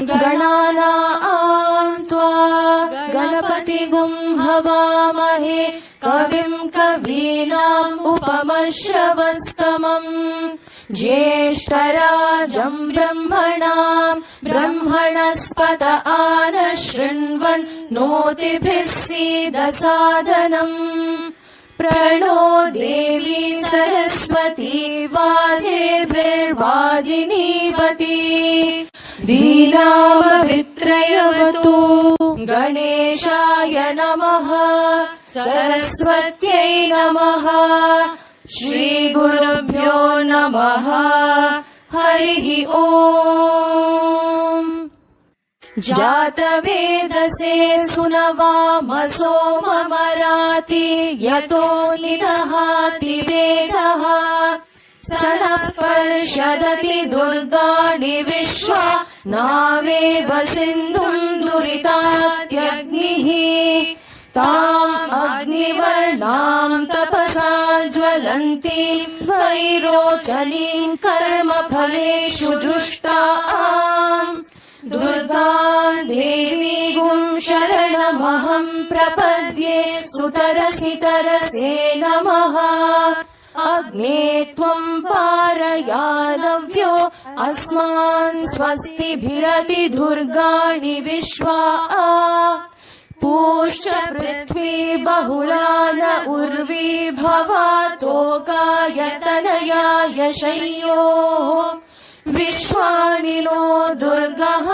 गणानां त्वा गणपतिगुं हवामहे कविं कवीनाम् उपमश्रवस्तमम् ज्येष्ठराजं ब्रह्मणां ब्रह्मणस्पत आनशृण्वन् नोतिभिः सीदसादनम् प्रणो देवी सरस्वती वाजेभिर्वाजिनीवती दीनामभित्रयवतु गणेशाय नमः सरस्वत्यै नमः श्रीगुरुभ्यो नमः हरिः ओम् जातवेदसे सुनवामसो ममराति यतो निदहाति वेदः स नः पर्षदति दुर्गाणि विश्वा नावेव सिन्धुम् दुरितात्यग्निः ताम् अग्निवर्णाम् तपसा ज्वलन्तीम् वैरोचनीम् कर्मफलेषु जुष्टाम् दुर्गाम् देवीगुं शरणमहम् प्रपद्ये सुतरसि तरसे नमः अग्ने त्वम् पारयानव्यो अस्मान् स्वस्तिभिरति दुर्गाणि विश्वा पूश्च पृथ्वी बहुला न उर्वी भवातोकायतनयाय शय्योः विश्वानि नो दुर्गः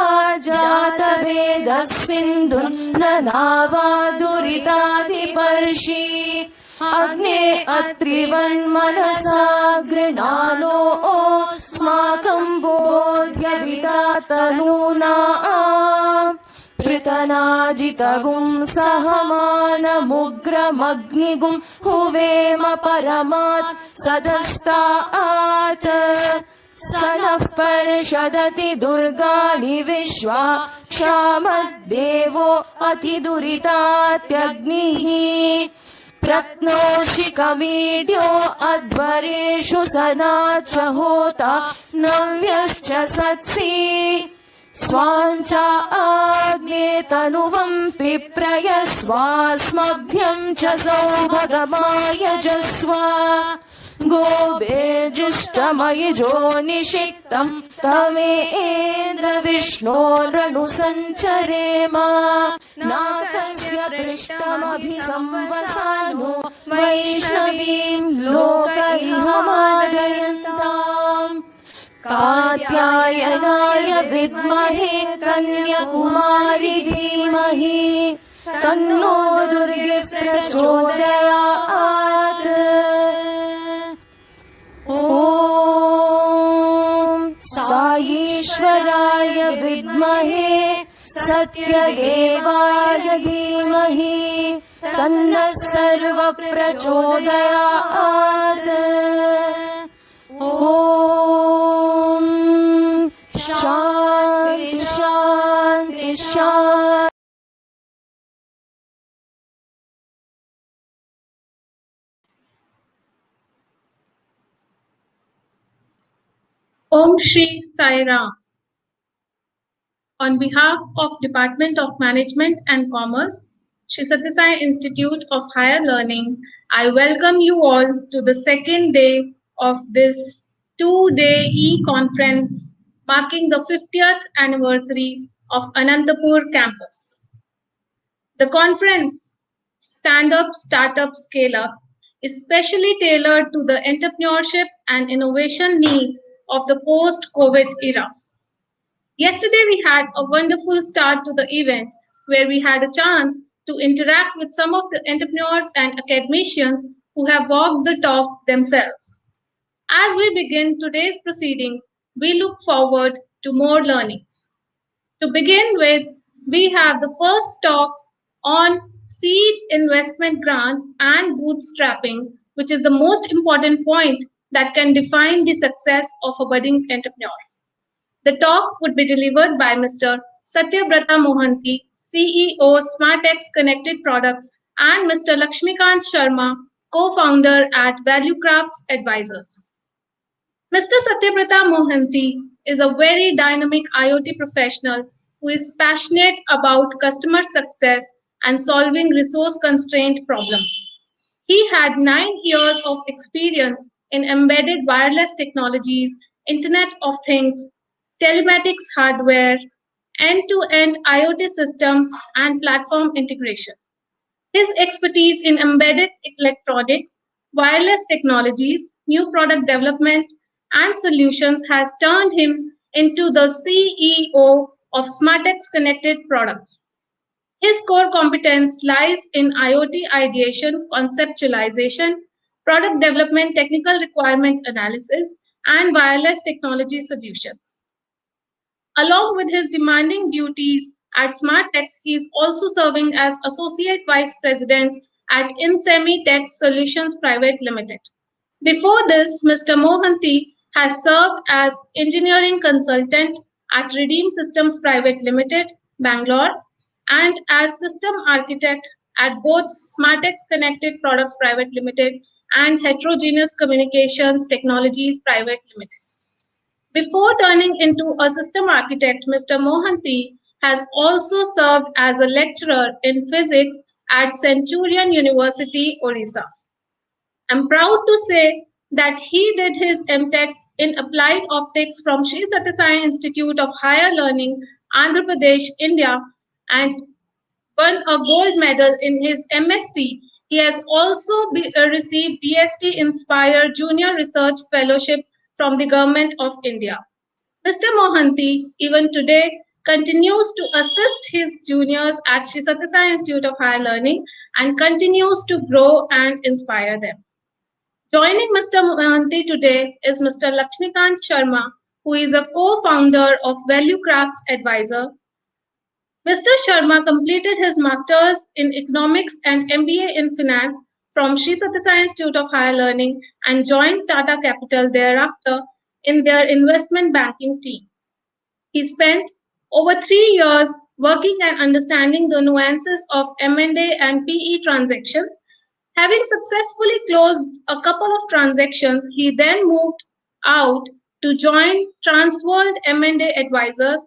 जातवेदः सिन्धुन्न नावा दुरिताधिपर्षि अग्ने अत्रिवन्मनसा गृणानो अस्माकम् बोध्यविदातनूना पृतनाजितगुं सहमानमुग्रमग्निगुं हुवेम परमात् सदस्तात् स नः पर्षदति दुर्गाणि विश्वा क्षामद्देवो अतिदुरितात्यग्निः प्रत्नोषिकमीड्यो अध्वरेषु सनाच्च होता नव्यश्च सत्सि स्वाञ्च आग्ने तनुवम् पिप्रयस्वास्मभ्यम् च सौभगमायजस्व गोभिर्जुष्टमयुजो निषिक्तम् तवेन्द्र विष्णोरनुसञ्चरेम नाकस्य पृष्ठमभिसंवसानो वैष्णवीम् लोकैहमादयन्ताम् कात्यायनाय विद्महे कन्याकुमारी धीमहि तन्नो दुर्गिः प्रचोदयात् ॐ साईश्वराय विद्महे सत्यदेवाय धीमहि तन्नः सर्वप्रचोदयात् ॐ शान्ति शान्ति शान्ति। Om Shri Sai Ram. On behalf of Department of Management and Commerce, Shri Sathya Sai Institute of Higher Learning, I welcome you all to the second day of this two-day e-conference marking the 50th anniversary of Anantapur campus. The conference, Stand Up, Startup, Scale Up, is specially tailored to the entrepreneurship and innovation needs of the post-COVID era. Yesterday, we had a wonderful start to the event where we had a chance to interact with some of the entrepreneurs and academicians who have walked the talk themselves. As we begin today's proceedings, we look forward to more learnings. To begin with, we have the first talk on seed investment grants and bootstrapping which is the most important point that can define the success of a budding entrepreneur. The talk would be delivered by Mr. Satyabrata Mohanty, CEO, SmartX Connected Products, and Mr. Lakshmikant Sharma, co-founder at ValueCrafts Advisors. Mr. Satyabrata Mohanty is a very dynamic IoT professional who is passionate about customer success and solving resource constraint problems. He had 9 years of experience in embedded wireless technologies, Internet of Things, telematics hardware, end to end IoT systems, and platform integration. His expertise in embedded electronics, wireless technologies, new product development, and solutions has turned him into the CEO of SmartX Connected Products. His core competence lies in IoT ideation, conceptualization, product development, technical requirement analysis, and wireless technology solution. Along with his demanding duties at SmartX, he is also serving as Associate Vice President at Insemi Tech Solutions Private Limited. Before this, Mr. Mohanty has served as engineering consultant at Redeem Systems Private Limited, Bangalore, and as system architect at both SmartX Connected Products Private Limited and Heterogeneous Communications Technologies Private Limited. Before turning into a system architect, Mr. Mohanty has also served as a lecturer in physics at Centurion University, Orissa. I'm proud to say that he did his MTech in Applied Optics from Sri Sathya Sai Institute of Higher Learning, Andhra Pradesh, India, and won a gold medal in his MSc. He has also received DST Inspire Junior Research Fellowship from the Government of India. Mr. Mohanty, even today, continues to assist his juniors at Sri Sathya Sai Institute of Higher Learning and continues to grow and inspire them. Joining Mr. Mohanty today is Mr. Lakshmikant Sharma, who is a co-founder of ValueCrafts Advisor. Mr. Sharma completed his master's in economics and MBA in finance from Sri Sathya Sai Institute of Higher Learning and joined Tata Capital thereafter in their investment banking team. He spent over 3 years working and understanding the nuances of M&A and PE transactions. Having successfully closed a couple of transactions, he then moved out to join Transworld M&A Advisors,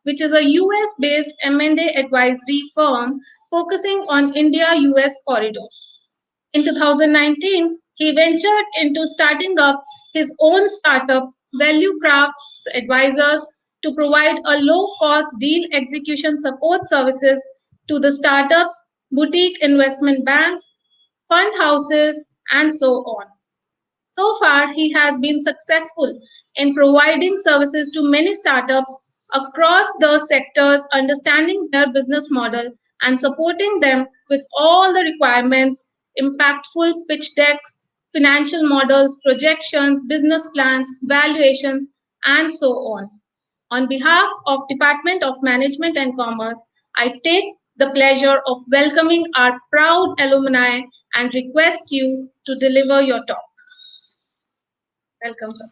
which is a US-based M&A advisory firm focusing on India-US corridor. In 2019, he ventured into starting up his own startup, Value Crafts Advisors, to provide a low-cost deal execution support services to the startups, boutique investment banks, fund houses, and so on. So far, he has been successful in providing services to many startups across the sectors, understanding their business model and supporting them with all the requirements, impactful pitch decks, financial models, projections, business plans, valuations, and so on. On behalf of Department of Management and Commerce, I take the pleasure of welcoming our proud alumni and request you to deliver your talk. Welcome, sir.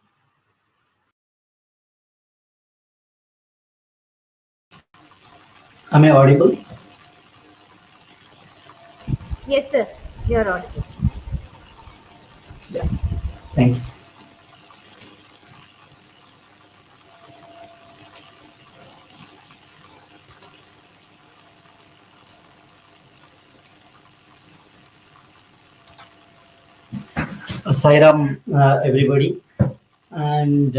Am I audible? Yes, sir. You're audible. Yeah. Thanks. Sairam, everybody, and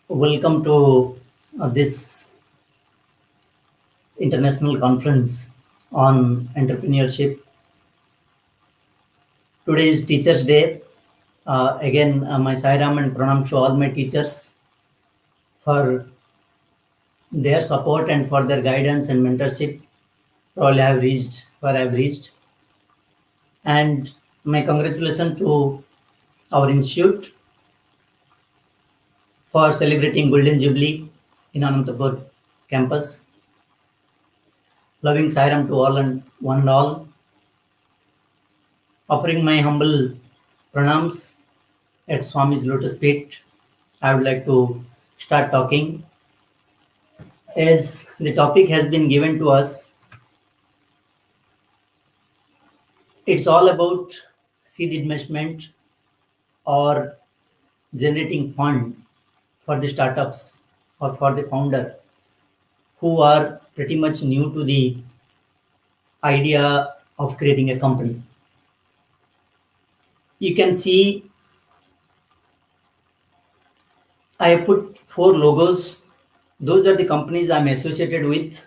welcome to this international conference on entrepreneurship. Today is Teachers' Day. Again, my Sairam and Pranam to all my teachers for their support and for their guidance and mentorship. Probably I have reached where I have reached. And my congratulations to our institute for celebrating Golden Jubilee in Anantapur campus. Loving Sairam to all and one and all. Offering my humble pranams at Swami's Lotus Feet, I would like to start talking. As the topic has been given to us, it's all about seed investment or generating fund for the startups or for the founder who are pretty much new to the idea of creating a company. You can see I have put 4 logos. Those are the companies I'm associated with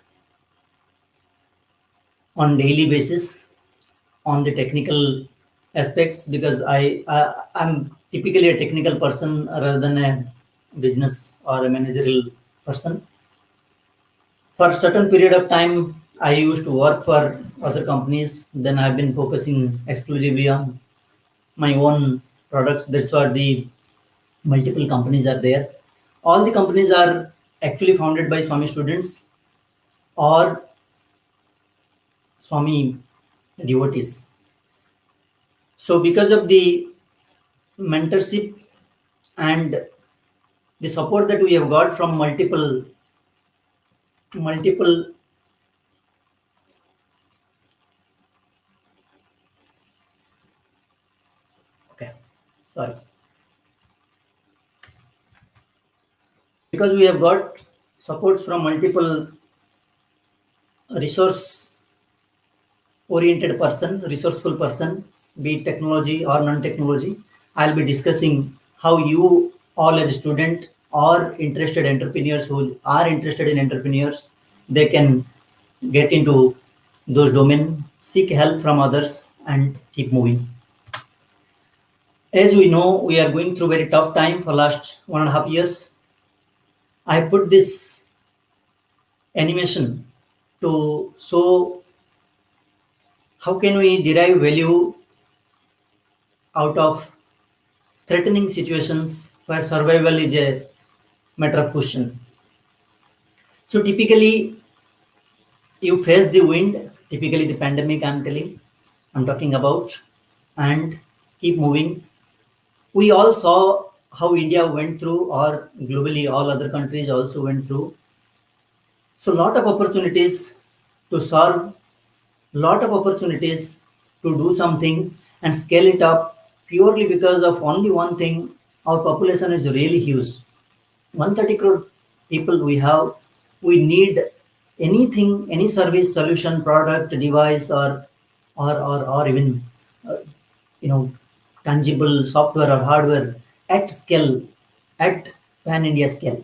on daily basis on the technical aspects because I'm typically a technical person rather than a business or a managerial person. For a certain period of time, I used to work for other companies. Then I've been focusing exclusively on my own products. That's why the multiple companies are there. All the companies are actually founded by Swami students or Swami devotees. So because of the mentorship and the support that we have got from multiple okay, sorry, because we have got supports from multiple resource oriented person, resourceful person, be it technology or non-technology. I'll be discussing how you all as a student or interested entrepreneurs who are interested in entrepreneurs, they can get into those domain, seek help from others and keep moving. As we know, we are going through very tough time for last 1.5 years. I put this animation to show how can we derive value out of threatening situations where survival is a matter of question. So typically you face the wind, typically the pandemic I'm talking about, and keep moving. We all saw how India went through, or globally all other countries also went through. So lot of opportunities to solve, lot of opportunities to do something and scale it up purely because of only one thing. Our population is really huge. 130 crore people we have. We need anything, any service, solution, product, device, or even uh, you know tangible software or hardware at scale, at pan India scale.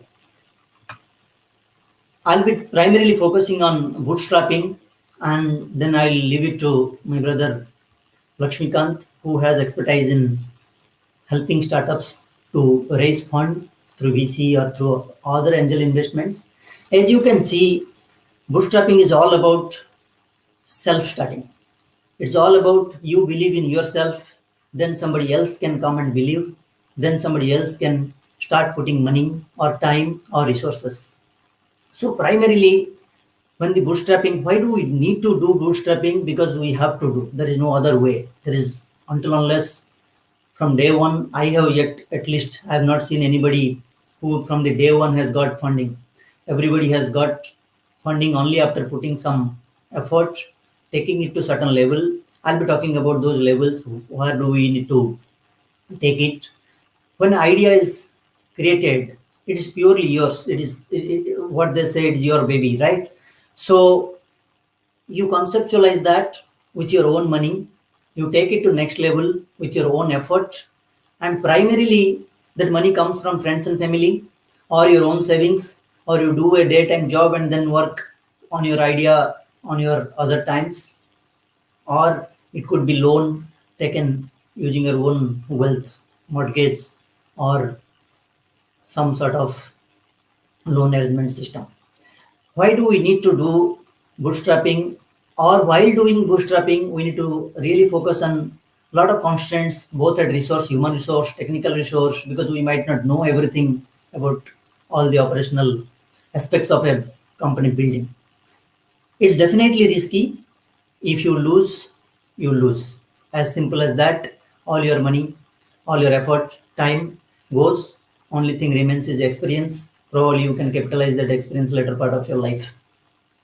I'll be primarily focusing on bootstrapping, and then I'll leave it to my brother Lakshmikant, who has expertise in helping startups to raise fund through VC or through other angel investments. As you can see, bootstrapping is all about self-starting. It's all about you believe in yourself, then somebody else can come and believe, then somebody else can start putting money or time or resources. So primarily, when the bootstrapping, why do we need to do bootstrapping? Because we have to do. There is no other way. There is until unless from day one, I have yet at least I have not seen anybody who from the day one has got funding. Everybody has got funding only after putting some effort, taking it to certain level. I'll be talking about those levels. Where do we need to take it? When idea is created, it is purely yours. It is what they say. It's your baby, right? So you conceptualize that with your own money, you take it to next level with your own effort, and primarily that money comes from friends and family or your own savings, or you do a daytime job and then work on your idea on your other times, or it could be loan taken using your own wealth, mortgage, or some sort of loan arrangement system. Why do we need to do bootstrapping? Or while doing bootstrapping, we need to really focus on a lot of constraints, both at resource, human resource, technical resource, because we might not know everything about all the operational aspects of a company building. It's definitely risky. If you lose, you lose. As simple as that. All your money, all your effort, time goes. Only thing remains is experience. Probably you can capitalize that experience later part of your life.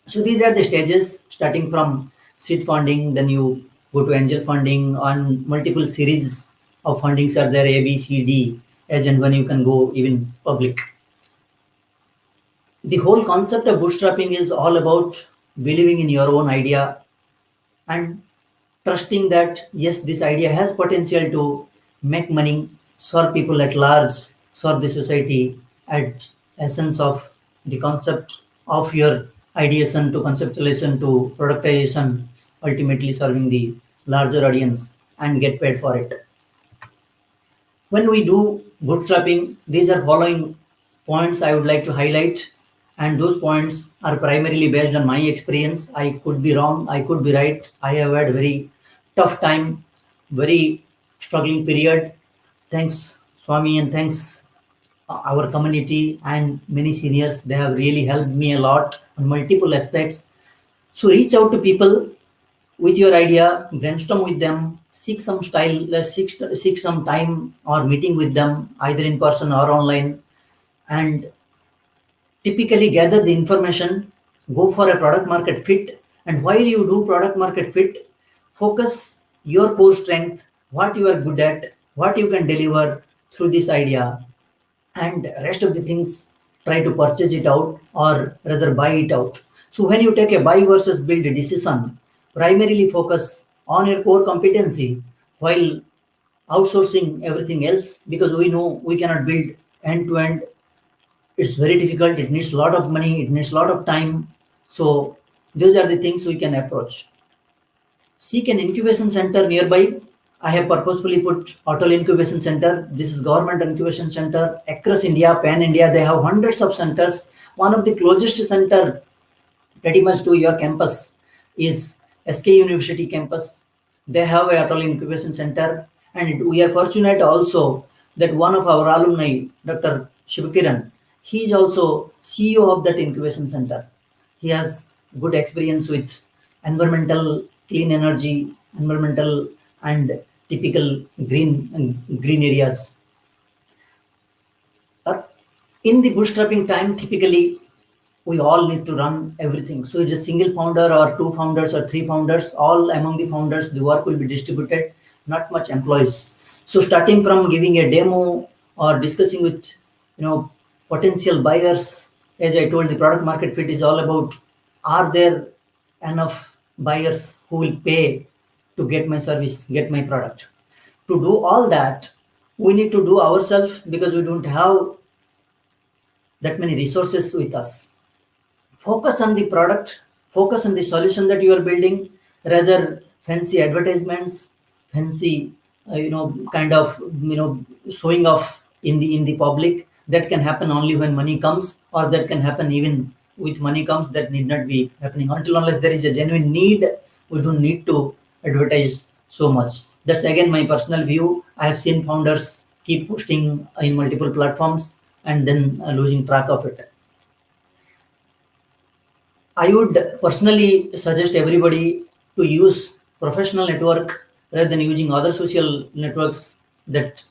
So these are the stages, starting from seed funding, then you go to angel funding. On multiple series of fundings are there, A, B, C, D, as and when you can go even public. The whole concept of bootstrapping is all about believing in your own idea and trusting that yes, this idea has potential to make money, serve people at large, serve the society. At essence of the concept of your ideation to conceptualization to productization, ultimately serving the larger audience and get paid for it. When we do bootstrapping, these are following points I would like to highlight, and those points are primarily based on my experience. I could be wrong, I could be right. I have had very tough time, very struggling period. Thanks, Swami, and thanks our community and many seniors. They have really helped me a lot on multiple aspects. So reach out to people with your idea, brainstorm with them, seek some style, seek some time or meeting with them either in person or online, and typically gather the information, go for a product market fit. And while you do product market fit, focus your core strength, what you are good at, what you can deliver through this idea, and rest of the things try to purchase it out or rather buy it out. So when you take a buy versus build decision, primarily focus on your core competency while outsourcing everything else, because we know we cannot build end to end. It's very difficult, it needs a lot of money, it needs a lot of time. So those are the things we can approach. Seek an incubation center nearby. I have purposefully put Atal Incubation Center. This is government incubation center across India, pan India. They have hundreds of centers. One of the closest center pretty much to your campus is SK University campus. They have a Atal Incubation Center, and we are fortunate also that one of our alumni, Dr. Shivakiran, he is also CEO of that incubation center. He has good experience with environmental, clean energy, environmental and typical green areas. In the bootstrapping time, typically we all need to run everything. So it's a single founder or two founders or three founders, all among the founders, the work will be distributed, not much employees. So starting from giving a demo or discussing with potential buyers, as I told, the product market fit is all about, are there enough buyers who will pay to get my service, get my product? To do all that, we need to do ourselves because we don't have that many resources with us. Focus on the product, focus on the solution that you are building, rather fancy advertisements, fancy kind of showing off in the public. That can happen only when money comes, or that can happen even with money comes. That need not be happening. Until unless there is a genuine need, we don't need to advertise so much. That's again my personal view. I have seen founders keep posting in multiple platforms and then losing track of it. I would personally suggest everybody to use professional network rather than using other social networks. That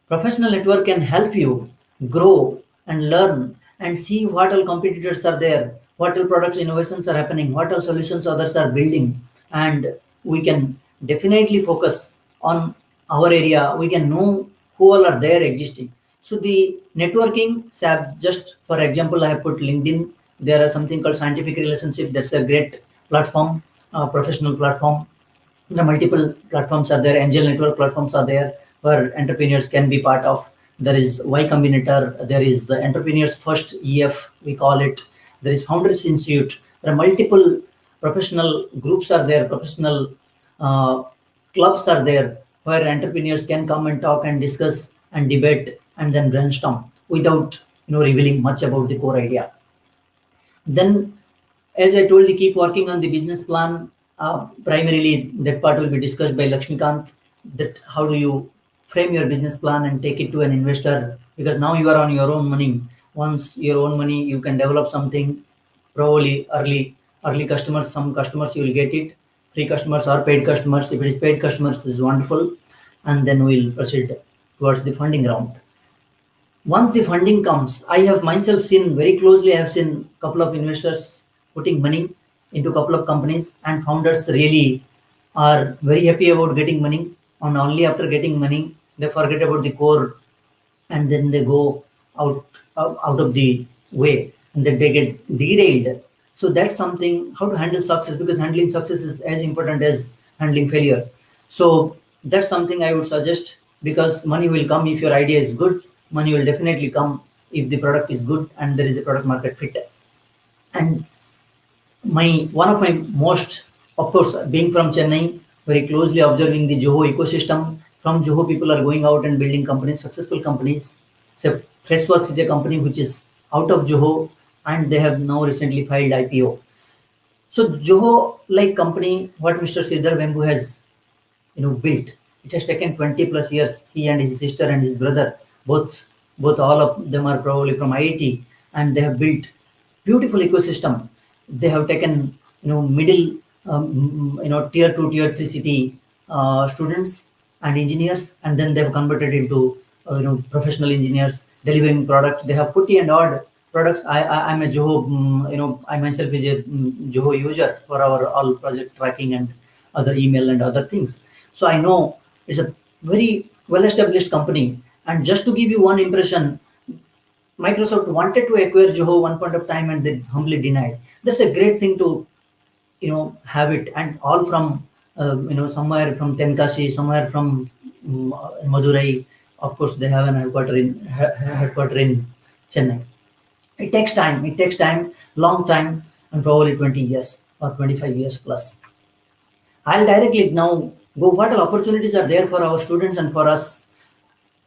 professional network can help you grow and learn and see what all competitors are there, what all products innovations are happening, what all solutions others are building, and we can definitely focus on our area. We can know who all are there existing. So the networking, just for example, I have put LinkedIn. There are something called scientific relationship. That's a great platform, professional platform. The multiple platforms are there. Angel network platforms are there where entrepreneurs can be part of. There is Y Combinator. There is the Entrepreneurs First EF, we call it. There is Founders Institute. There are multiple professional groups are there. Professional clubs are there where entrepreneurs can come and talk and discuss and debate and then brainstorm without revealing much about the core idea. Then, as I told you, keep working on the business plan. Primarily, that part will be discussed by Lakshmikant. That how do you frame your business plan and take it to an investor? Because now you are on your own money. Once your own money, you can develop something. Probably early customers, some customers you will get it. free customers or paid customers. If it is paid customers, is wonderful, and then we'll proceed towards the funding round. Once the funding comes, I have myself seen very closely. I have seen a couple of investors putting money into a couple of companies, and founders really are very happy about getting money. And only after getting money, they forget about the core, and then they go out of the way, and then they get derailed. So that's something, how to handle success, because handling success is as important as handling failure. So that's something I would suggest, because money will come if your idea is good. Money will definitely come if the product is good and there is a product market fit. And one of my most, of course, being from Chennai, very closely observing the Zoho ecosystem. From Zoho, people are going out and building companies, successful companies. So Freshworks is a company which is out of Zoho, and they have now recently filed IPO. So Zoho, like company, what Mr. Sridhar Vembu has built, it has taken 20 plus years. He and his sister and his brother, both all of them are probably from IIT, and they have built beautiful ecosystem. They have taken middle tier 2, tier 3 city students and engineers, and then they have converted into professional engineers delivering products. They have 40 and odd products. I'm a Zoho, I myself is a Zoho user for our all project tracking and other email and other things. So I know it's a very well established company. And just to give you one impression, Microsoft wanted to acquire Zoho one point of time, and they humbly denied. That's a great thing to have it, and all from somewhere from Tenkasi, somewhere from Madurai. Of course, they have an headquarter in Chennai. It takes time, long time, and probably 20 years or 25 years plus. I'll directly now go what all opportunities are there for our students and for us.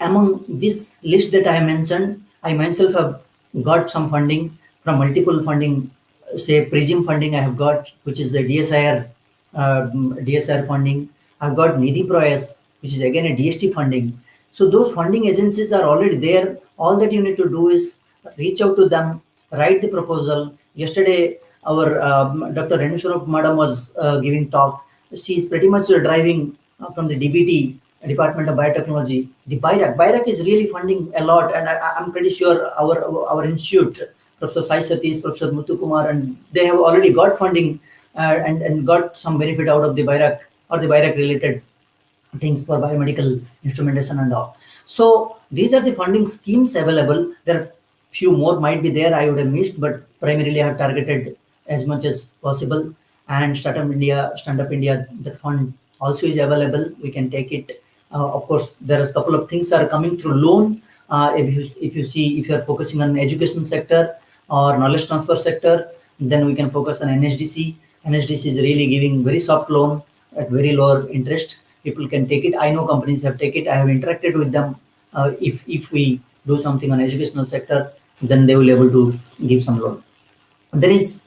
Among this list that I have mentioned, I myself have got some funding from multiple funding, say Prism funding I have got, which is a DSR funding. I've got Nidhi Proyas, which is again a DST funding. So those funding agencies are already there. All that you need to do is reach out to them, write the proposal. Yesterday, our Dr. Renushwarap Madam was giving talk. She is pretty much driving from the DBT, Department of Biotechnology. The BIRAC is really funding a lot, and I'm pretty sure our institute, Professor Sai Satish, Professor Muthu Kumar, and they have already got funding and got some benefit out of the BIRAC or the BIRAC related things for biomedical instrumentation and all. So these are the funding schemes available. There are few more might be there I would have missed, but primarily I have targeted as much as possible. And Startup India, Stand Up India, that fund also is available. We can take it. Of course, there are a couple of things are coming through loan. If you are focusing on education sector or knowledge transfer sector, then we can focus on NHDC. NHDC is really giving very soft loan at very lower interest. People can take it. I know companies have taken it. I have interacted with them. If we do something on educational sector, then they will be able to give some loan. There is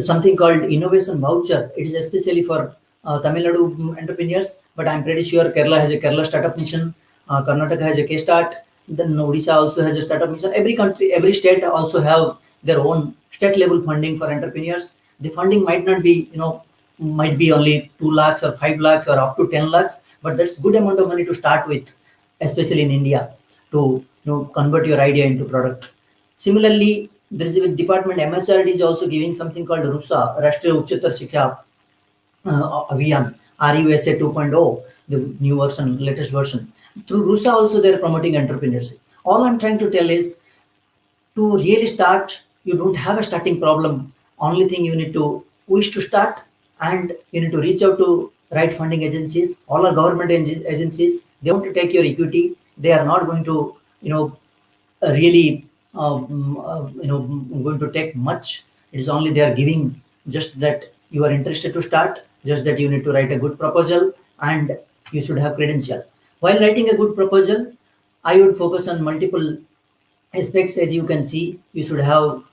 something called innovation voucher. It is especially for Tamil Nadu entrepreneurs, but I'm pretty sure Kerala has a Kerala startup mission. Karnataka has a K-Start. Then Odisha also has a startup mission. Every country, every state also have their own state level funding for entrepreneurs. The funding might not be, might be only 2 lakhs or 5 lakhs or up to 10 lakhs, but that's good amount of money to start with, especially in India, to convert your idea into product. Similarly, there is a department, MHRD is also giving something called RUSA, Rashtriya Uchatar Shikha Abhiyan, RUSA 2.0, the new version, latest version. Through RUSA also they are promoting entrepreneurship. All I'm trying to tell is, to really start, you don't have a starting problem. Only thing you need to wish to start, and you need to reach out to right funding agencies. All are government agencies. They want to take your equity. They are not going to, really, going to take much. It is only they are giving just that you are interested to start, just that you need to write a good proposal, and you should have credential. While writing a good proposal, I would focus on multiple aspects. As you can see, you should have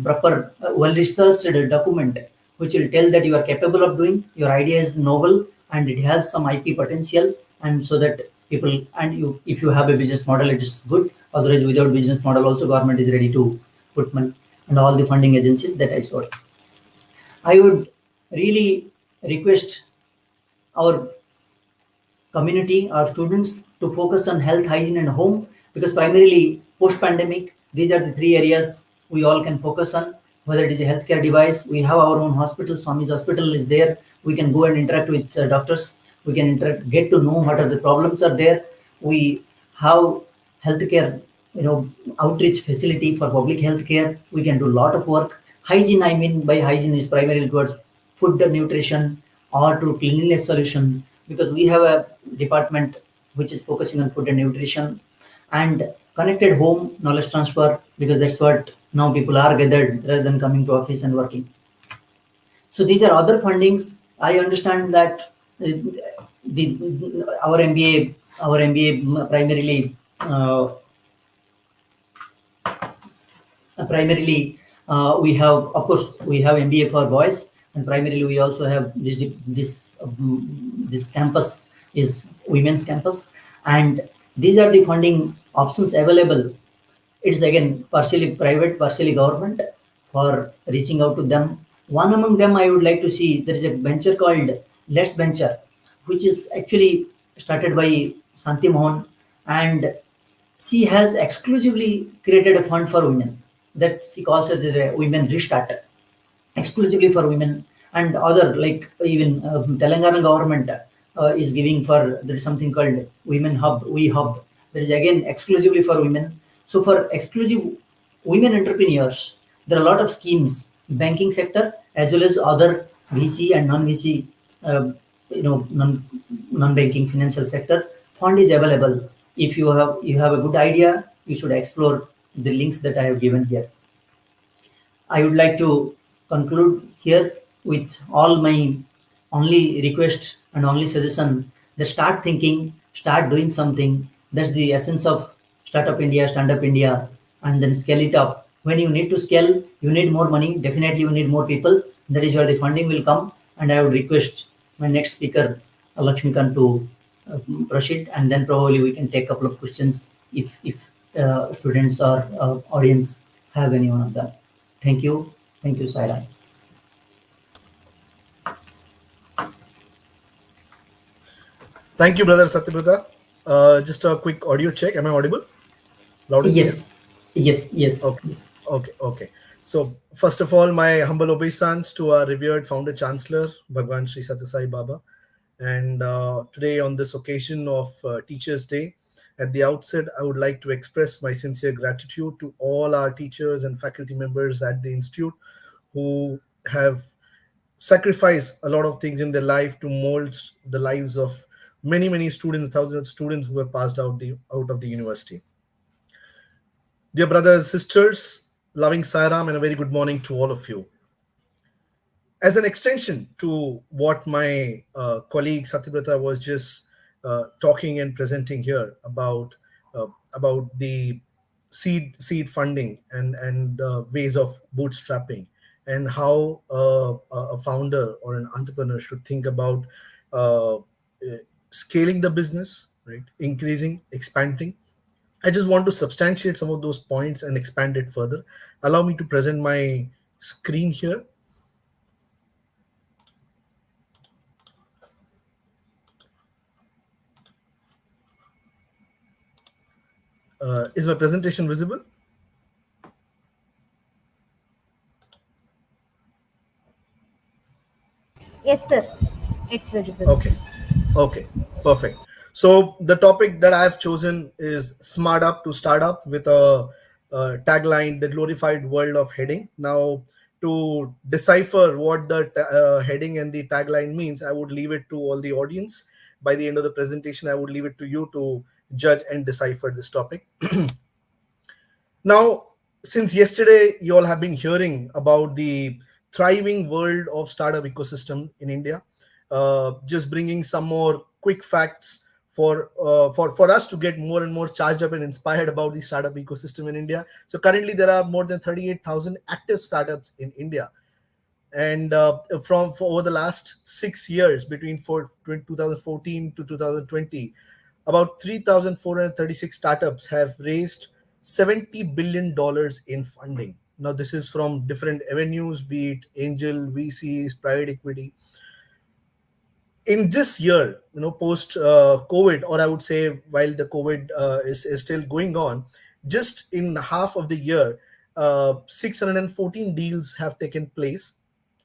proper well-researched document which will tell that you are capable of doing, your idea is novel, and it has some IP potential, and so that people, and you, if you have a business model, it is good. Otherwise, without business model also, government is ready to put money, and all the funding agencies that I saw. I would really request our community, our students, to focus on health, hygiene, and home, because primarily post pandemic, these are the three areas we all can focus on. Whether it is a healthcare device, we have our own hospital. Swami's hospital is there. We can go and interact with doctors. We can interact, get to know what are the problems are there. We have healthcare, outreach facility for public healthcare. We can do a lot of work. Hygiene, I mean by hygiene is primarily towards food and nutrition or to cleanliness solution, because we have a department which is focusing on food and nutrition. And connected home knowledge transfer, because that's what now people are gathered rather than coming to office and working. So these are other fundings. I understand that our MBA primarily we have, of course, we have MBA for boys, and primarily we also have this campus is women's campus, and these are the funding options available. It's again partially private, partially government, for reaching out to them. One among them I would like to see, there is a venture called Let's Venture, which is actually started by Santi Mohan, and she has exclusively created a fund for women that she calls as a women restart, exclusively for women. And other, like even Telangana government is giving for, there is something called Women Hub, We Hub, that is again exclusively for women. So for exclusive women entrepreneurs, there are a lot of schemes, banking sector as well as other VC and non-VC, non-banking financial sector. Fund is available. If you have a good idea, you should explore the links that I have given here. I would like to conclude here with all my only request and only suggestion that start thinking, start doing something. That's the essence of Startup India, Stand Up India, and then scale it up. When you need to scale, you need more money. Definitely, you need more people. That is where the funding will come. And I would request my next speaker, Lakshmikant, to proceed, and then probably we can take a couple of questions if students or audience have any one of them. Thank you. Thank you, Saira. Thank you, brother Satyabrata. Just a quick audio check. Am I audible? Loud and Yes. Yes. Okay. Yes. Okay. So, first of all, my humble obeisance to our revered founder chancellor, Bhagwan Sri Sathya Sai Baba. And today, on this occasion of Teachers' Day, at the outset, I would like to express my sincere gratitude to all our teachers and faculty members at the Institute who have sacrificed a lot of things in their life to mold the lives of many, many students, thousands of students who have passed out of the university. Dear brothers, sisters, loving Sairam, and a very good morning to all of you. As an extension to what my colleague Satyabrata was just talking and presenting here about the seed funding and ways of bootstrapping, and how a founder or an entrepreneur should think about scaling the business, right? Increasing, expanding. I just want to substantiate some of those points and expand it further. Allow me to present my screen here. Is my presentation visible? Yes, sir. It's visible. Okay, perfect. So the topic that I've chosen is Smart Up to Startup, with a tagline, The Glorified World of Heading. Now, to decipher what the heading and the tagline means, I would leave it to all the audience. By the end of the presentation, I would leave it to you to judge and decipher this topic. Now, since yesterday, you all have been hearing about the thriving world of startup ecosystem in India. Just bringing some more quick facts for us to get more and more charged up and inspired about the startup ecosystem in India. So currently, there are more than 38,000 active startups in India. And for over the last 6 years, between 2014 to 2020, about 3,436 startups have raised $70 billion in funding. Now, this is from different avenues, be it angel, VCs, private equity. in this year, post COVID, or I would say while the COVID is still going on, just in half of the year, 614 deals have taken place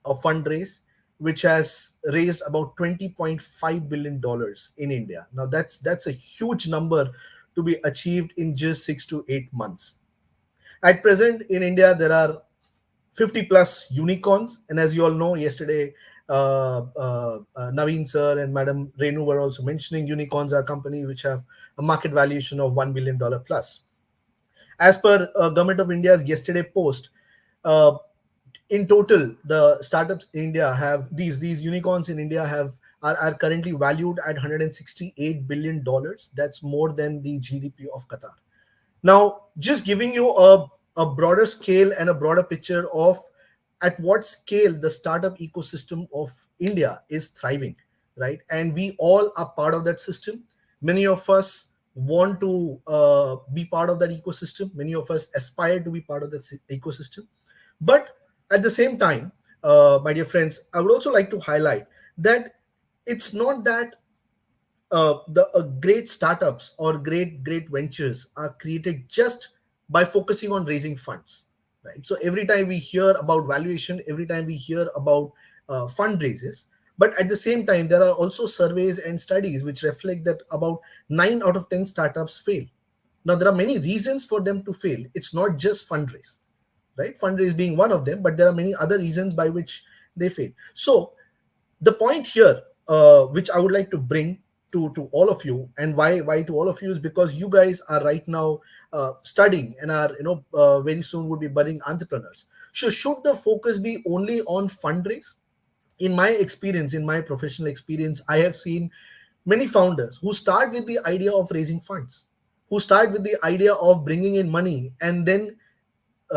of fundraise, which has raised about $20.5 billion in India. Now that's a huge number to be achieved in just 6 to 8 months. At present in India, there are 50 plus unicorns. And as you all know, yesterday, Naveen sir and Madam Renu were also mentioning unicorns are companies which have a market valuation of $1 billion plus. As per Government of India's yesterday post, uh, in total, the startups in India have these unicorns in India are currently valued at $168 billion. That's more than the GDP of Qatar. Now, just giving you a broader scale and a broader picture of at what scale the startup ecosystem of India is thriving, right? And we all are part of that system. Many of us want to be part of that ecosystem. Many of us aspire to be part of that ecosystem. But at the same time, my dear friends, I would also like to highlight that it's not that the great startups or great ventures are created just by focusing on raising funds, right? So every time we hear about valuation, every time we hear about fundraisers, but at the same time there are also surveys and studies which reflect that about 9 out of 10 startups fail. Now there are many reasons for them to fail. It's not just fundraise, right? Fundraise being one of them, but there are many other reasons by which they fail. So the point here, which I would like to bring to all of you, and why to all of you, is because you guys are right now studying and are very soon would be budding entrepreneurs. So should the focus be only on fundraise? In my experience, in my professional experience, I have seen many founders who start with the idea of raising funds, who start with the idea of bringing in money and then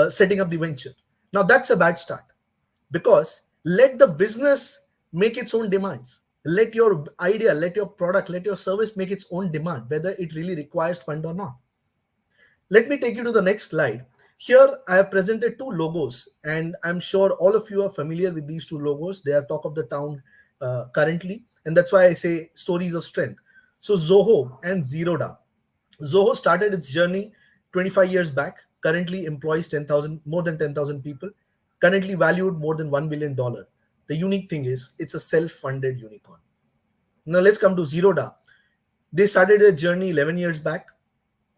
setting up the venture. Now that's a bad start, because let the business make its own demands. Let your idea, let your product, let your service make its own demand, whether it really requires fund or not. Let me take you to the next slide. Here I have presented two logos, and I'm sure all of you are familiar with these two logos. They are talk of the town currently, and that's why I say stories of strength. So Zoho and Zerodha. Zoho started its journey 25 years back, currently employs 10,000, more than 10,000 people, currently valued more than $1 billion. The unique thing is it's a self-funded unicorn. Now let's come to Zerodha. They started their journey 11 years back,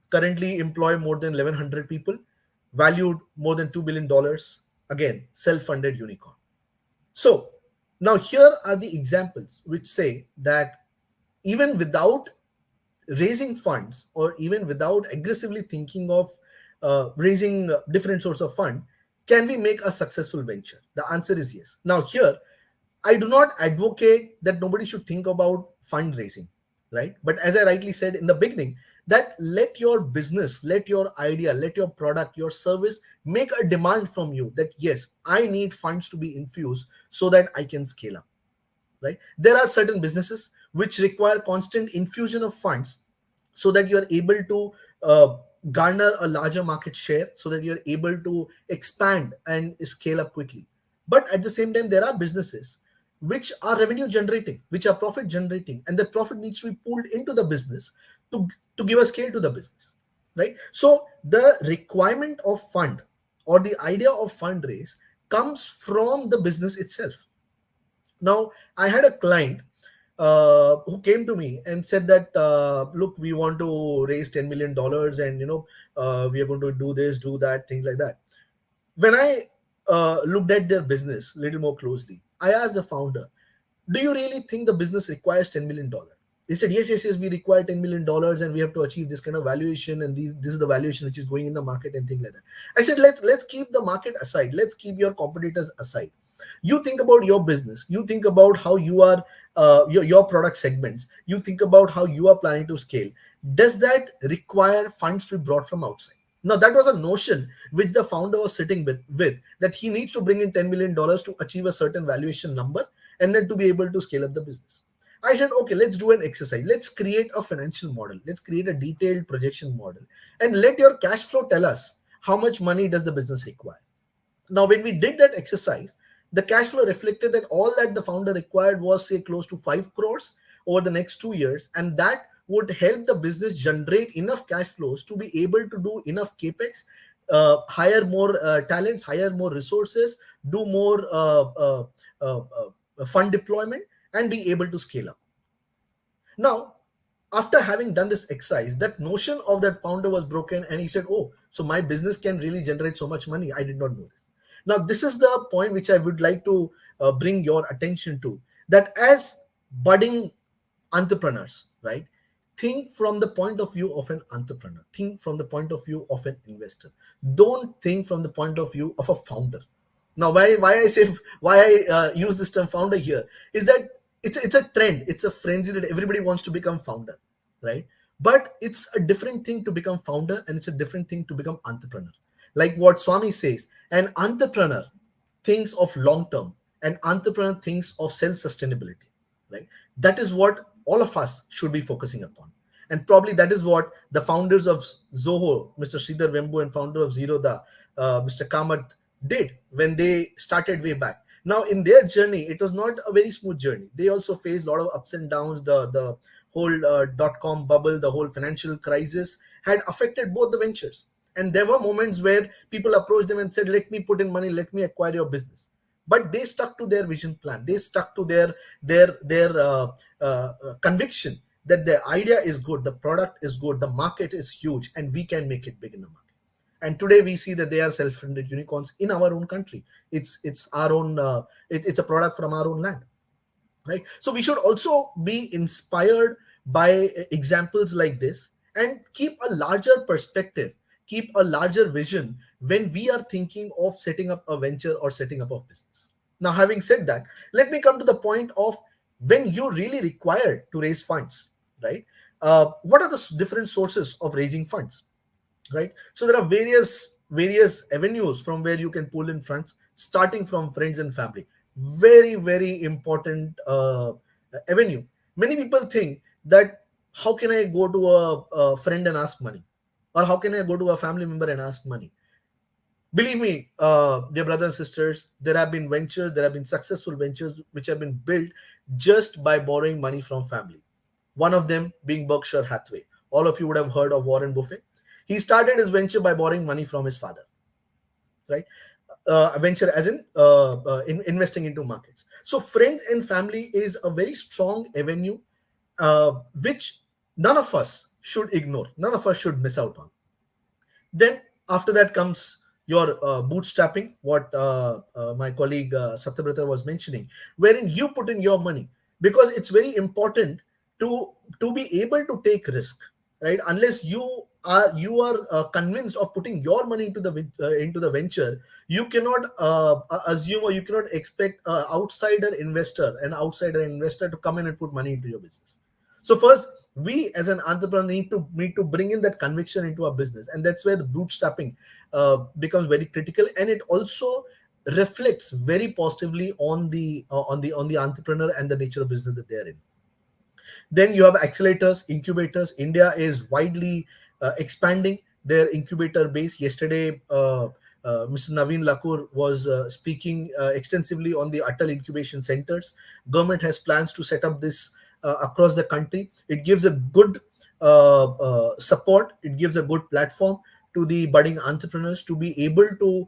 currently employ more than 1,100 people, valued more than $2 billion. Again, self-funded unicorn. So now here are the examples which say that even without raising funds, or even without aggressively thinking of raising different source of fund, can we make a successful venture? The answer is yes. Now here, I do not advocate that nobody should think about fundraising, right? But as I rightly said in the beginning, that let your business, let your idea, let your product, your service make a demand from you that yes, I need funds to be infused so that I can scale up, right? There are certain businesses which require constant infusion of funds so that you are able to garner a larger market share, so that you're able to expand and scale up quickly. But at the same time, there are businesses which are revenue generating, which are profit generating, and the profit needs to be pulled into the business to give a scale to the business, right? So the requirement of fund, or the idea of fundraise, comes from the business itself. Now, I had a client who came to me and said that, look, we want to raise $10 million, and we are going to do this, do that, things like that. When I looked at their business a little more closely, I asked the founder, do you really think the business requires $10 million? They said, yes, we require $10 million, and we have to achieve this kind of valuation, and this is the valuation which is going in the market, and things like that. I said, let's keep the market aside. Let's keep your competitors aside. You think about your business. You think about how you are, your product segments. You think about how you are planning to scale. Does that require funds to be brought from outside? Now, that was a notion which the founder was sitting with, that he needs to bring in $10 million to achieve a certain valuation number, and then to be able to scale up the business. I said, okay, let's do an exercise. Let's create a financial model. Let's create a detailed projection model, and let your cash flow tell us how much money does the business require. Now, when we did that exercise, The cash flow reflected that all that the founder required was, say, close to 5 crores over the next 2 years, and that would help the business generate enough cash flows to be able to do enough capex, hire more talents, hire more resources, do more fund deployment, and be able to scale up. Now, after having done this exercise, that notion of that founder was broken, and he said, "Oh, so my business can really generate so much money. I did not know this." Now, this is the point which I would like to bring your attention to, that as budding entrepreneurs, right? Think from the point of view of an entrepreneur. Think from the point of view of an investor. Don't think from the point of view of a founder. Now, why I use this term founder here is that it's a trend, it's a frenzy that everybody wants to become founder, right? But it's a different thing to become founder, and it's a different thing to become entrepreneur. Like what Swami says, an entrepreneur thinks of long term, an entrepreneur thinks of self sustainability, right? That is what all of us should be focusing upon. And probably that is what the founders of Zoho, Mr. Sridhar Vembu, and founder of Zerodha, Mr. Kamath, did when they started way back. Now, in their journey, it was not a very smooth journey. They also faced a lot of ups and downs. The whole dot-com bubble, the whole financial crisis had affected both the ventures. And there were moments where people approached them and said, "Let me put in money, let me acquire your business." But they stuck to their vision plan. They stuck to their conviction that the idea is good, the product is good, the market is huge, and we can make it big in the market. And today we see that they are self-funded unicorns in our own country. It's our own. It's a product from our own land, right? So we should also be inspired by examples like this and keep a larger perspective, keep a larger vision when we are thinking of setting up a venture or setting up a business. Now, having said that, let me come to the point of when you really require to raise funds, right? What are the different sources of raising funds, right? So there are various avenues from where you can pull in funds, starting from friends and family. Very important avenue. Many people think that, how can I go to a friend and ask money, or how can I go to a family member and ask money? Believe me, dear brothers and sisters, there have been ventures, there have been successful ventures which have been built just by borrowing money from family. One of them being Berkshire Hathaway. All of you would have heard of Warren Buffett. He started his venture by borrowing money from his father, right? A venture as in investing into markets. So friends and family is a very strong avenue, which none of us should ignore, none of us should miss out on. Then after that comes your bootstrapping, what my colleague Satyabrata was mentioning, wherein you put in your money, because it's very important to be able to take risk, right? Unless you are convinced of putting your money into the venture, you cannot assume, or you cannot expect an outsider investor to come in and put money into your business. So first, we as an entrepreneur need to bring in that conviction into our business, and that's where the bootstrapping becomes very critical, and it also reflects very positively on the entrepreneur and the nature of business that they are in. Then you have accelerators, incubators. India is widely expanding their incubator base. Yesterday, Mr. Naveen Lakur was speaking extensively on the Atal incubation centers. Government has plans to set up this across the country. It gives a good support. It gives a good platform to the budding entrepreneurs to be able to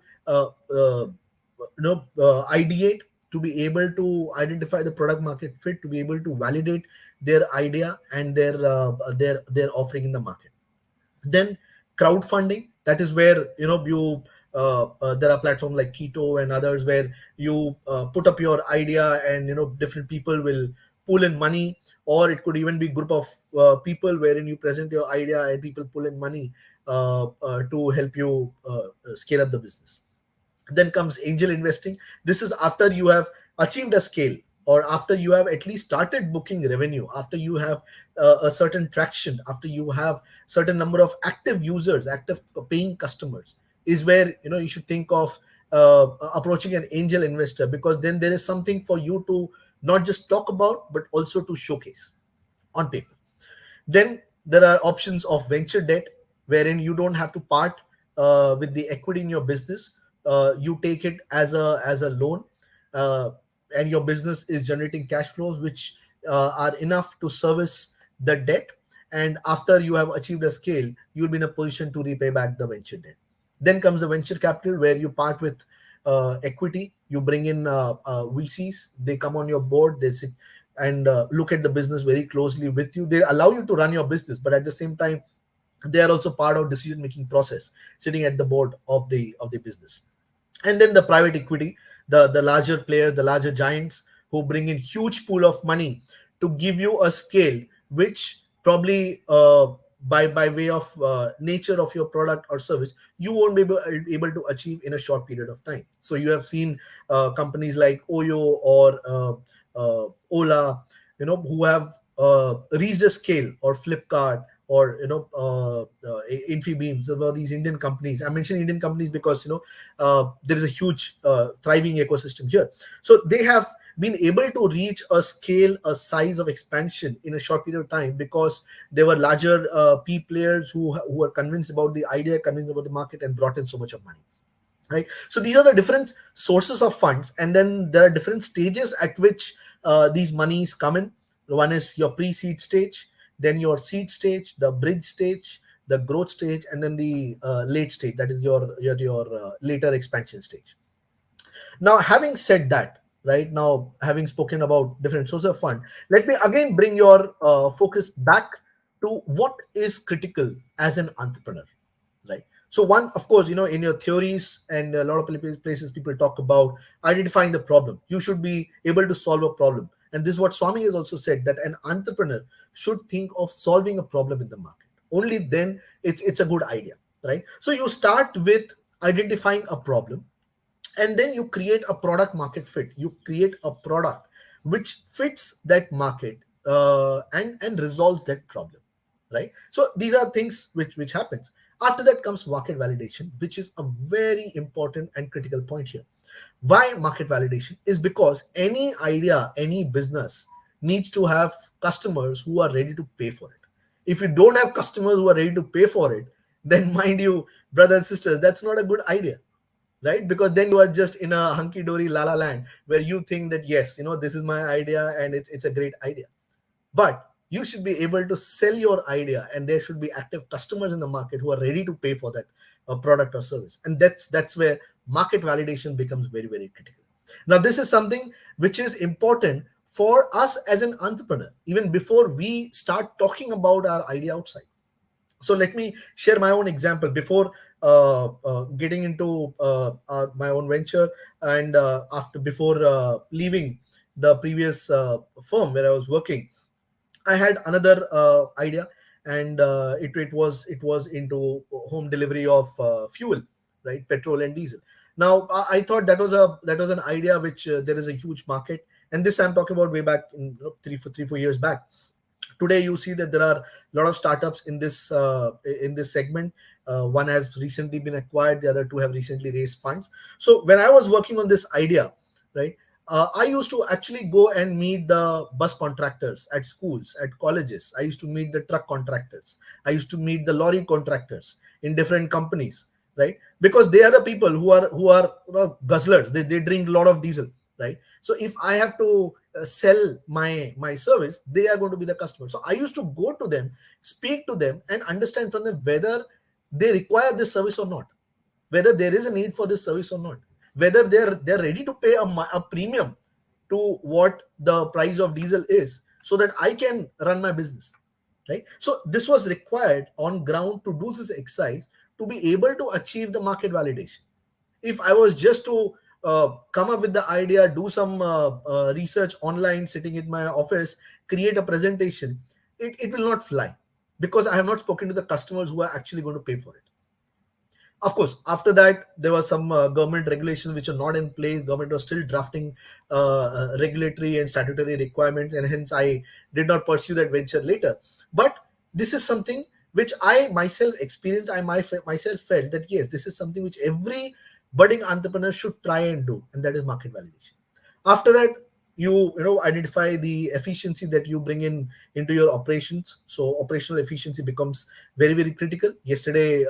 ideate, to be able to identify the product market fit, to be able to validate their idea and their offering in the market. Then crowdfunding, that is where you there are platforms like Keto and others where you put up your idea and different people will pull in money, or it could even be group of people wherein you present your idea and people pull in money to help you scale up the business. Then comes angel investing. This is after you have achieved a scale, or after you have at least started booking revenue, after you have a certain traction, after you have certain number of active users, active paying customers, is where you should think of approaching an angel investor, because then there is something for you to not just talk about but also to showcase on paper. Then there are options of venture debt, wherein you don't have to part with the equity in your business. You take it as a loan. uh, and your business is generating cash flows which are enough to service the debt, and after you have achieved a scale, you'll be in a position to repay back the venture debt. Then comes the venture capital, where you part with equity. You bring in VCs, they come on your board, they sit and look at the business very closely with you. They allow you to run your business, but at the same time, they are also part of decision making process, sitting at the board of the business. And then the private equity, the larger players, the larger giants, who bring in huge pool of money to give you a scale which probably by way of nature of your product or service, you won't be able to achieve in a short period of time. So you have seen companies like Oyo or Ola, who have reached a scale, or Flipkart, or Infibeams, about these Indian companies. I mention Indian companies because there is a huge thriving ecosystem here. So they have been able to reach a scale, a size of expansion in a short period of time, because there were larger P players who were convinced about the idea, convinced about the market, and brought in so much of money. Right. So these are the different sources of funds, and then there are different stages at which these monies come in. One is your pre-seed stage, then your seed stage, the bridge stage, the growth stage, and then the late stage, that is your later expansion stage. Now, having said that, right now, having spoken about different sources of fund, let me again bring your focus back to what is critical as an entrepreneur, right? So one, of course, in your theories and a lot of places, people talk about identifying the problem. You should be able to solve a problem. And this is what Swami has also said, that an entrepreneur should think of solving a problem in the market. Only then it's a good idea, right? So you start with identifying a problem, and then you create a product market fit. You create a product which fits that market and resolves that problem, right? So these are things which happens. After that comes market validation, which is a very important and critical point here. Why market validation? Is because any idea, any business needs to have customers who are ready to pay for it. If you don't have customers who are ready to pay for it, then mind you, brothers and sisters, that's not a good idea, right? Because then you are just in a hunky-dory la la land, where you think that, yes, this is my idea and it's a great idea. But you should be able to sell your idea, and there should be active customers in the market who are ready to pay for that product or service. And that's where market validation becomes very, very critical. Now, this is something which is important for us as an entrepreneur, even before we start talking about our idea outside. So let me share my own example before getting into my own venture, and before leaving the previous firm where I was working. I had another idea, and it was into home delivery of fuel, right, petrol and diesel. Now I thought that was an idea which there is a huge market, and this I'm talking about way back in 3-4 years back. Today you see that there are a lot of startups in this segment. One has recently been acquired, the other two have recently raised funds. So when I was working on this idea, right, I used to actually go and meet the bus contractors at schools, at colleges. I used to meet the truck contractors. I used to meet the lorry contractors in different companies, right? Because they are the people who are guzzlers. They drink a lot of diesel, right? So if I have to sell my service, they are going to be the customer. So I used to go to them, speak to them, and understand from them whether they require this service or not, whether there is a need for this service or not, whether they're ready to pay a premium to what the price of diesel is, so that I can run my business, right? So this was required on ground to do this exercise, to be able to achieve the market validation. If I was just to come up with the idea, do some research online, sitting in my office, create a presentation, it will not fly, because I have not spoken to the customers who are actually going to pay for it. Of course, after that, there were some government regulations which are not in place. Government was still drafting regulatory and statutory requirements, and hence I did not pursue that venture later. But this is something which I myself experienced. I myself felt that, yes, this is something which every budding entrepreneur should try and do, and that is market validation. After that, you identify the efficiency that you bring into your operations. So operational efficiency becomes very, very critical. Yesterday,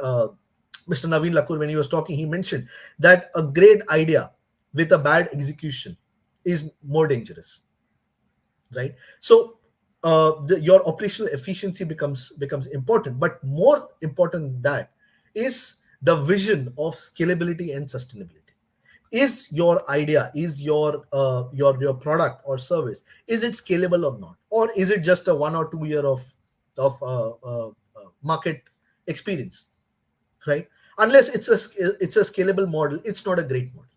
Mr. Naveen Lakur, when he was talking, he mentioned that a great idea with a bad execution is more dangerous, right? So your operational efficiency becomes important, but more important than that is the vision of scalability and sustainability. Is your idea, is your product or service, is it scalable or not, or is it just a 1 or 2 year of market experience, right? Unless it's a scalable model, it's not a great model,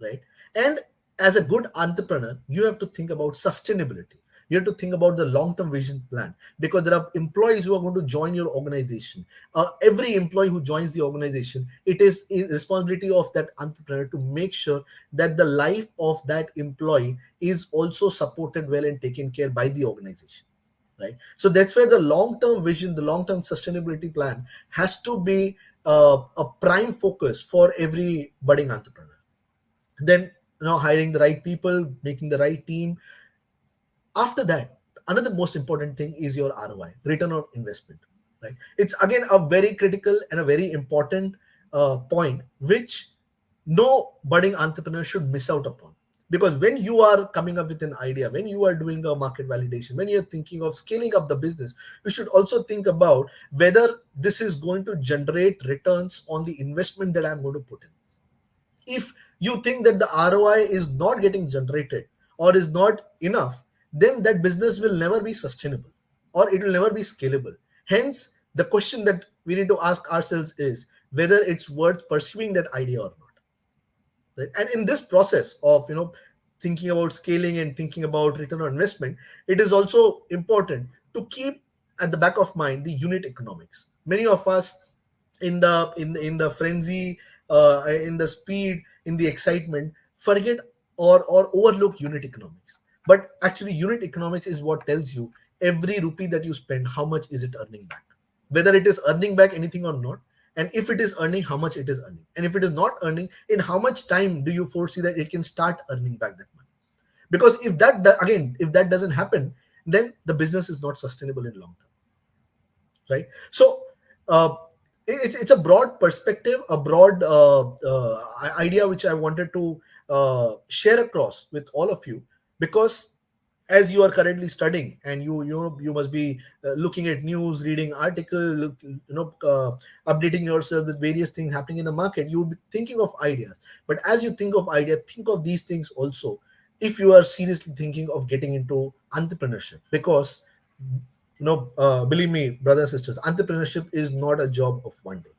right? And as a good entrepreneur, you have to think about sustainability. You have to think about the long-term vision plan, because there are employees who are going to join your organization. Every employee who joins the organization, it is a responsibility of that entrepreneur to make sure that the life of that employee is also supported well and taken care by the organization, right? So that's where the long-term vision, the long-term sustainability plan has to be a prime focus for every budding entrepreneur. Then, hiring the right people, making the right team. After that, another most important thing is your ROI, return on investment, right? It's again a very critical and a very important point, which no budding entrepreneur should miss out upon. Because when you are coming up with an idea, when you are doing a market validation, when you're thinking of scaling up the business, you should also think about whether this is going to generate returns on the investment that I'm going to put in. If you think that the ROI is not getting generated or is not enough, then that business will never be sustainable or it will never be scalable. Hence, the question that we need to ask ourselves is whether it's worth pursuing that idea or not. Right? And in this process of thinking about scaling and thinking about return on investment, it is also important to keep at the back of mind the unit economics. Many of us, in the frenzy, in the speed, in the excitement, forget or overlook unit economics. But actually, unit economics is what tells you every rupee that you spend, how much is it earning back, whether it is earning back anything or not, and if it is earning, how much it is earning, and if it is not earning, in how much time do you foresee that it can start earning back that money. Because if that doesn't happen, then the business is not sustainable in long term, right? So uh, it's a broad perspective, a broad idea which I wanted to share across with all of you, because as you are currently studying and you must be looking at news, reading article, updating yourself with various things happening in the market, you will be thinking of ideas. But as you think of idea, think of these things also if you are seriously thinking of getting into entrepreneurship. Because believe me, brothers and sisters, entrepreneurship is not a job of one day.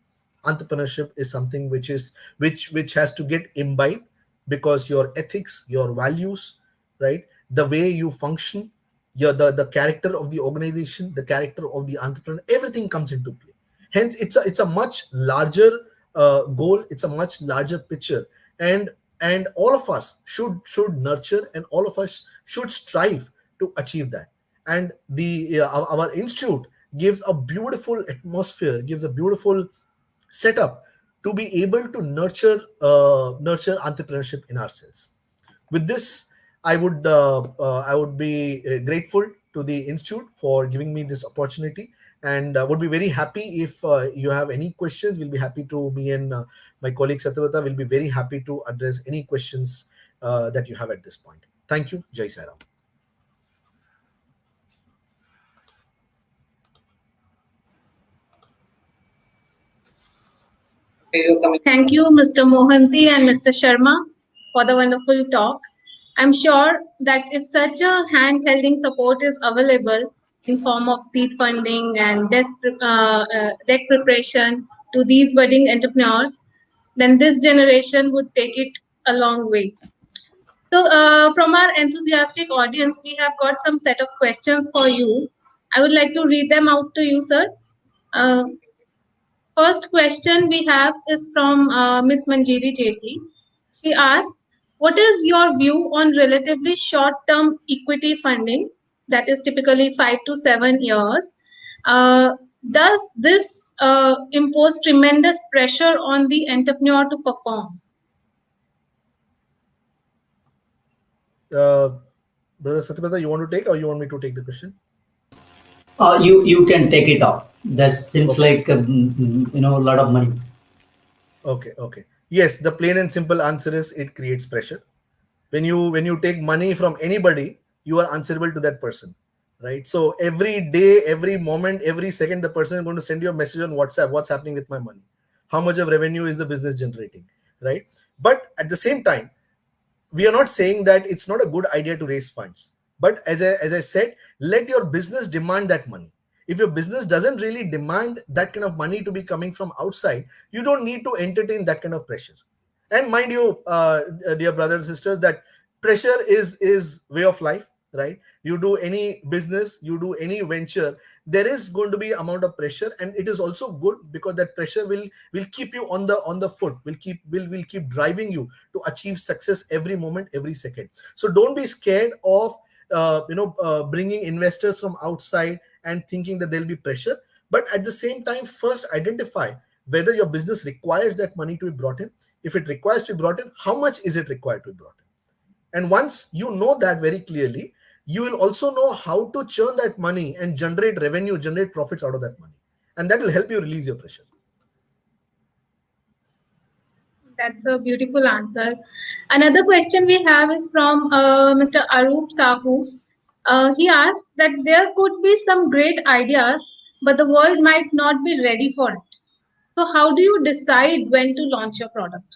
Entrepreneurship is something which has to get imbibed, because your ethics, your values, right, the way you function, the character of the organization, the character of the entrepreneur, everything comes into play. Hence, it's a much larger goal, it's a much larger picture, and all of us should nurture, and all of us should strive to achieve that. And our institute gives a beautiful atmosphere, gives a beautiful setup to be able to nurture entrepreneurship in ourselves. With this, I would be grateful to the institute for giving me this opportunity, and would be very happy if you have any questions. We'll be happy to, me and my colleague Satyavata will be very happy to address any questions that you have at this point. Thank you. Jai Sai Ram. Thank you, Mr. Mohanty and Mr. Sharma, for the wonderful talk. I'm sure that if such a hand-holding support is available in form of seed funding and debt preparation to these budding entrepreneurs, then this generation would take it a long way. So, from our enthusiastic audience, we have got some set of questions for you. I would like to read them out to you, sir. Uh, First question we have is from Miss Manjiri Jetli. She asks, what is your view on relatively short-term equity funding, that is typically 5 to 7 years? Does this impose tremendous pressure on the entrepreneur to perform? Brother Satyavata, you want to take, or you want me to take the question? You can take it up. That seems Okay. like a lot of money. Okay. Yes, the plain and simple answer is it creates pressure. When you take money from anybody, you are answerable to that person, right? So every day, every moment, every second, the person is going to send you a message on WhatsApp, what's happening with my money, how much of revenue is the business generating, right? But at the same time, we are not saying that it's not a good idea to raise funds, but as I said, let your business demand that money. If your business doesn't really demand that kind of money to be coming from outside, you don't need to entertain that kind of pressure. And mind you, dear brothers and sisters, that pressure is way of life, right? You do any business, you do any venture, there is going to be amount of pressure, and it is also good because that pressure will keep you on the foot, will keep driving you to achieve success every moment, every second. So don't be scared of bringing investors from outside and thinking that there'll be pressure. But at the same time, first identify whether your business requires that money to be brought in. If it requires to be brought in, how much is it required to be brought in? And once you know that very clearly, you will also know how to churn that money and generate revenue, generate profits out of that money. And that will help you release your pressure. That's a beautiful answer. Another question we have is from Mr. Arup Sahu. He asks that there could be some great ideas, but the world might not be ready for it. So, how do you decide when to launch your product?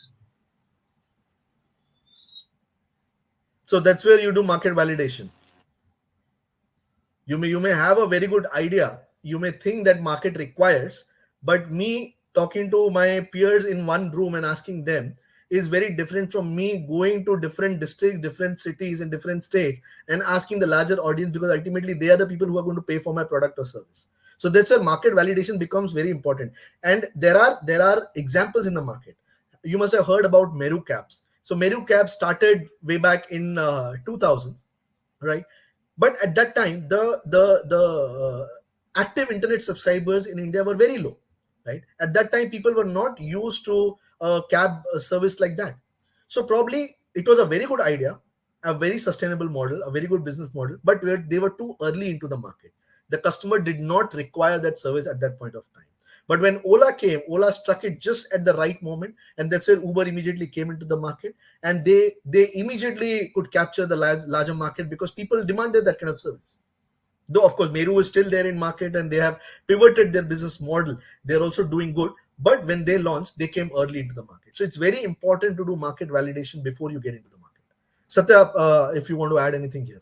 So that's where you do market validation. You may have a very good idea. You may think that market requires, but me talking to my peers in one room and asking them is very different from me going to different districts, different cities, and different states and asking the larger audience, because ultimately they are the people who are going to pay for my product or service. So that's where market validation becomes very important. And there are examples in the market. You must have heard about Meru Cabs. So Meru Cabs started way back in 2000, right? But at that time, the active internet subscribers in India were very low, right? At that time, people were not used to a cab service like that. So probably it was a very good idea, a very sustainable model, a very good business model, but they were too early into the market. The customer did not require that service at that point of time. But when Ola came, Ola struck it just at the right moment, and that's where Uber immediately came into the market, and they immediately could capture the larger market because people demanded that kind of service. Though of course Meru is still there in market and they have pivoted their business model, they're also doing good. But when they launched, they came early into the market. So it's very important to do market validation before you get into the market. Satya, if you want to add anything here.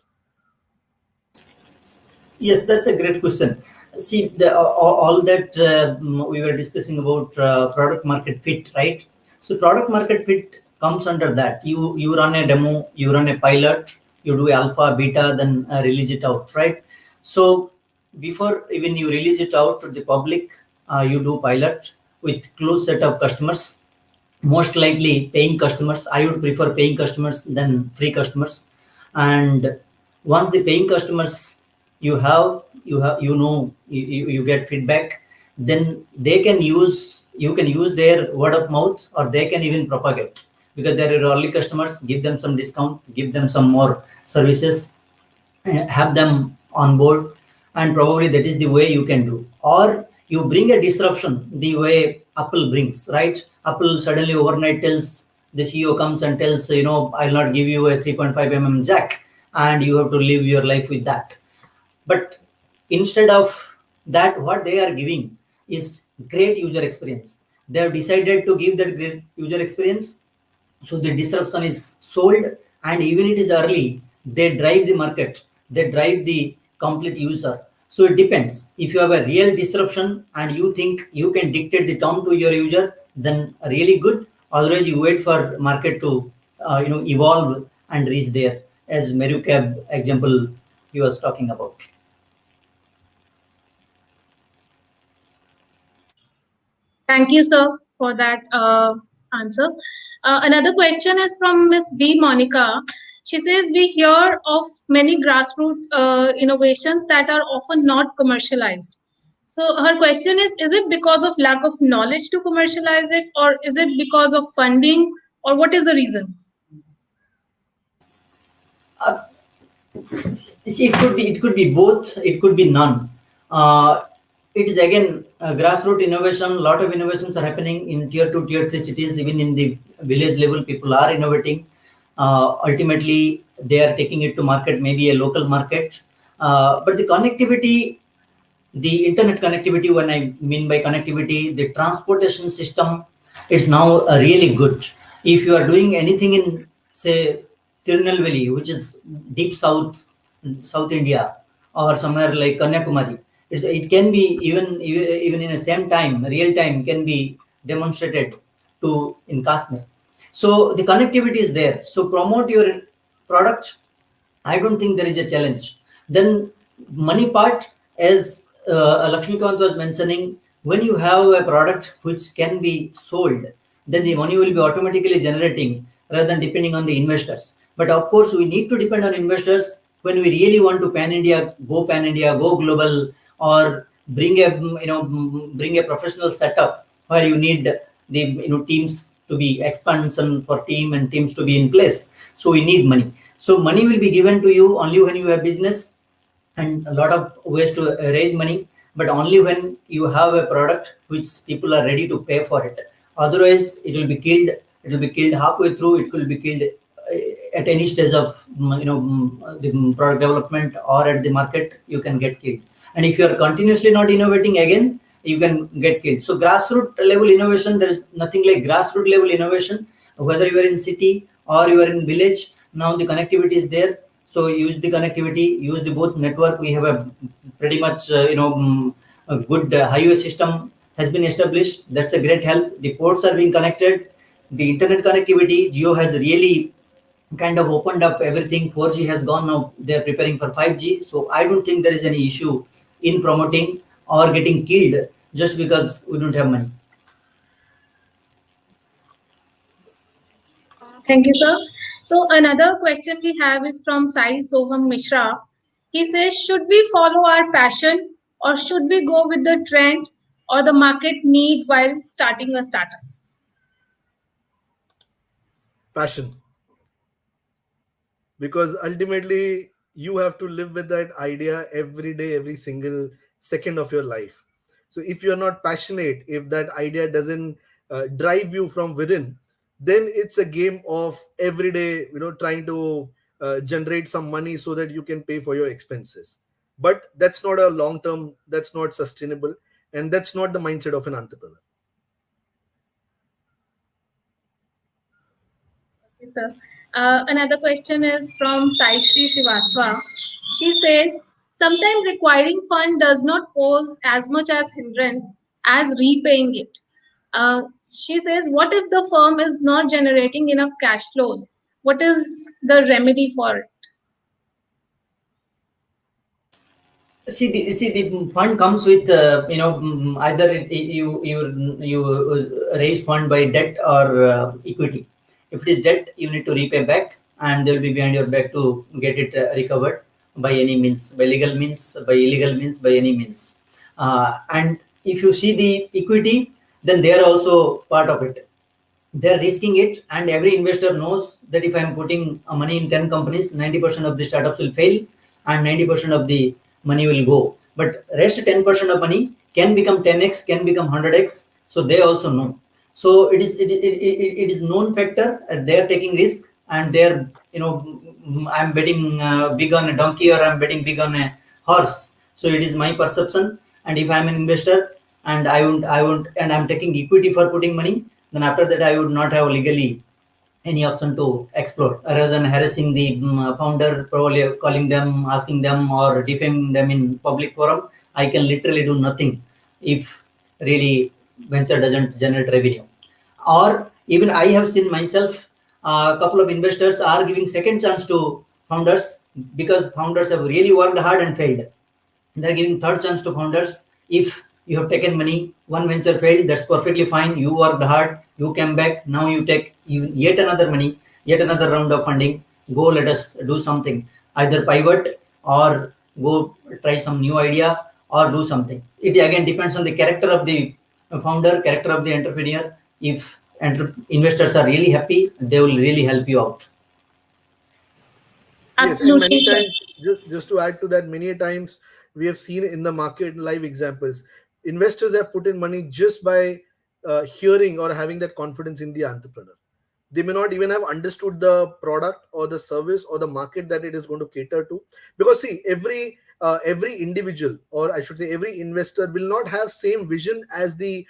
Yes, that's a great question. See, all that we were discussing about product market fit, right? So product market fit comes under that. You run a demo, you run a pilot, you do alpha, beta, then release it out, right? So before even you release it out to the public, you do pilot with close set of customers, most likely paying customers. I would prefer paying customers than free customers. And once the paying customers you get feedback, then you can use their word of mouth, or they can even propagate, because they are early customers. Give them some discount, give them some more services, have them on board, and probably that is the way you can do. Or you bring a disruption the way Apple brings, right? Apple suddenly overnight tells, the CEO comes and tells, I'll not give you a 3.5 mm jack, and you have to live your life with that. But instead of that, what they are giving is great user experience. They have decided to give that great user experience. So the disruption is sold, and even it is early, they drive the market, they drive the complete user. So it depends. If you have a real disruption and you think you can dictate the term to your user, then really good. Otherwise, you wait for market to evolve and reach there, as Meru Cab example he was talking about. Thank you, sir, for that answer. Another question is from Miss B. Monica. She says, we hear of many grassroots innovations that are often not commercialized. So her question is it because of lack of knowledge to commercialize it, or is it because of funding, or what is the reason? See, it could be both. It could be none. It is again grassroots innovation. A lot of innovations are happening in tier 2, tier 3 cities. Even in the village level, people are innovating. Ultimately, they are taking it to market, maybe a local market. But the connectivity, the internet connectivity, when I mean by connectivity, the transportation system is now really good. If you are doing anything in, say, Tirunelveli, which is deep South India, or somewhere like Kanyakumari, it can be even in the same time, real time, can be demonstrated to in Kashmir. So the connectivity is there. So promote your product. I don't think there is a challenge. Then money part, as Lakshmikant was mentioning, when you have a product which can be sold, then the money will be automatically generating rather than depending on the investors. But of course, we need to depend on investors when we really want to pan India, go global, or bring a professional setup where you need the teams to be expansion for team and teams to be in place. So we need money. So money will be given to you only when you have business, and a lot of ways to raise money, but only when you have a product which people are ready to pay for it. Otherwise, it will be killed. It will be killed halfway through. It will be killed at any stage of the product development or at the market. You can get killed. And if you are continuously not innovating again, you can get killed. So grassroots level innovation, there is nothing like grassroots level innovation. Whether you are in city or you are in village, now the connectivity is there. So use the connectivity, use the both network. We have a pretty much a good highway system has been established. That's a great help. The ports are being connected. The internet connectivity, Geo has really kind of opened up everything. 4G has gone, now they're preparing for 5G. So I don't think there is any issue in promoting or getting killed just because we don't have money. Thank you, sir. So another question we have is from Sai Soham Mishra. He says, should we follow our passion or should we go with the trend or the market need while starting a startup? Passion. Because ultimately you have to live with that idea every day, every single second of your life. So if you're not passionate, if that idea doesn't drive you from within, then it's a game of every day, trying to generate some money so that you can pay for your expenses. But that's not a long term, that's not sustainable, and that's not the mindset of an entrepreneur. Okay, sir. Another question is from Saishri Srivastava. She says, sometimes acquiring fund does not pose as much as hindrance as repaying it. She says, what if the firm is not generating enough cash flows? What is the remedy for it? See the fund comes with either you raise fund by debt or equity. If it is debt, you need to repay back, and they will be behind your back to get it recovered by any means, by legal means, by illegal means, by any means. And if you see the equity, then they are also part of it. They're risking it, and every investor knows that if I'm putting money in 10 companies, 90% of the startups will fail and 90% of the money will go, but rest 10% of money can become 10x, can become 100x. So they also know. So it is known factor, they're taking risk, and they're I'm betting big on a donkey, or I'm betting big on a horse. So it is my perception. And if I'm an investor and I won't and I'm taking equity for putting money, then after that I would not have legally any option to explore, rather than harassing the founder, probably calling them, asking them, or defaming them in public forum. I can literally do nothing if really venture doesn't generate revenue. Or even I have seen myself, a couple of investors are giving second chance to founders because founders have really worked hard and failed. They're giving third chance to founders. If you have taken money, one venture failed, that's perfectly fine. You worked hard, you came back, now you take yet another money, yet another round of funding. Go, let us do something. Either pivot or go try some new idea or do something. It again depends on the character of the founder, character of the entrepreneur. If investors are really happy, they will really help you out. Yes, and Absolutely, many sir. times, just to add to that, many times we have seen in the market live examples. Investors have put in money just by hearing or having that confidence in the entrepreneur. They may not even have understood the product or the service or the market that it is going to cater to. Because see, every individual, or I should say every investor, will not have same vision as the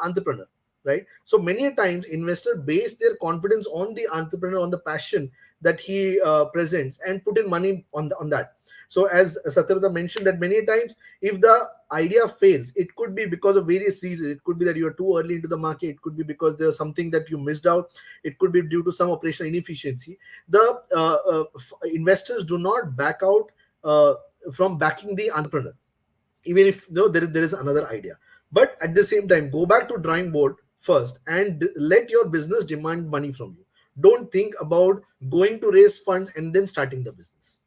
entrepreneur, right? So many a times investor base their confidence on the entrepreneur, on the passion that he presents, and put in money on that. So as Satyavata mentioned, that many times if the idea fails, it could be because of various reasons. It could be that you are too early into the market. It could be because there's something that you missed out. It could be due to some operational inefficiency. The investors do not back out from backing the entrepreneur, even if there is another idea. But at the same time, go back to drawing board first and let your business demand money from you. Don't think about going to raise funds and then starting the business.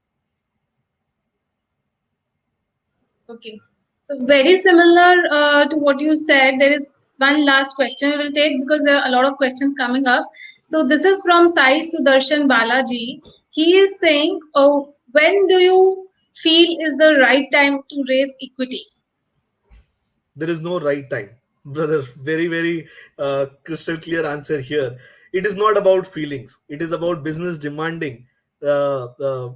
Okay. So very similar to what you said. There is one last question we will take because there are a lot of questions coming up. So this is from Sai Sudarshan Balaji. He is saying, "Oh, when do you feel is the right time to raise equity?" There is no right time, brother. Very, very crystal clear answer here. It is not about feelings. It is about business demanding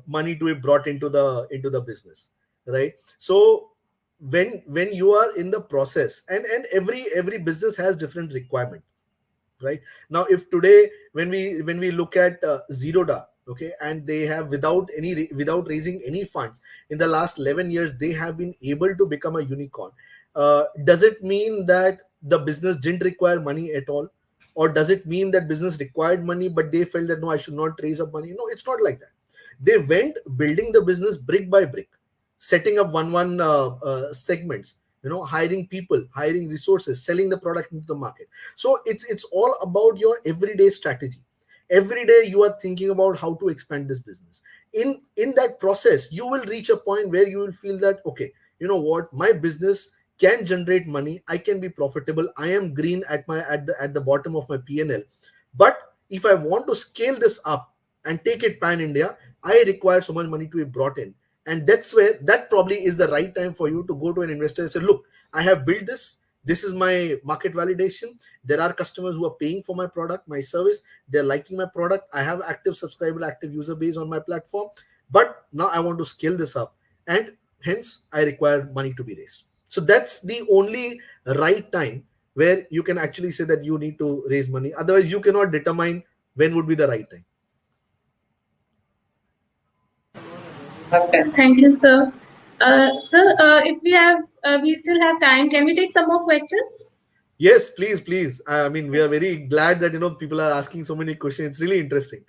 money to be brought into the business, right? So when you are in the process, and every business has different requirement, right? Now if today, when we look at Zeroda, okay, and they have, without raising any funds, in the last 11 years they have been able to become a unicorn. Does it mean that the business didn't require money at all, or does it mean that business required money but they felt that no, I should not raise up money? No, it's not like that. They went building the business brick by brick, setting up one segments, hiring people, hiring resources, selling the product into the market. So it's all about your everyday strategy. Every day you are thinking about how to expand this business. In that process, you will reach a point where you will feel that, okay, you know what, my business can generate money, I can be profitable, I am green at the bottom of my PNL. But if I want to scale this up and take it pan India, I require so much money to be brought in. And that's where, that probably is the right time for you to go to an investor and say, look, I have built this is my market validation. There are customers who are paying for my product, my service. They're liking my product. I have active subscriber, active user base on my platform. But now I want to scale this up. And hence, I require money to be raised. So that's the only right time where you can actually say that you need to raise money. Otherwise, you cannot determine when would be the right time. Okay. Thank you, sir. Sir, if we still have time, can we take some more questions? Yes, please, please. I mean, we are very glad that people are asking so many questions. It's really interesting.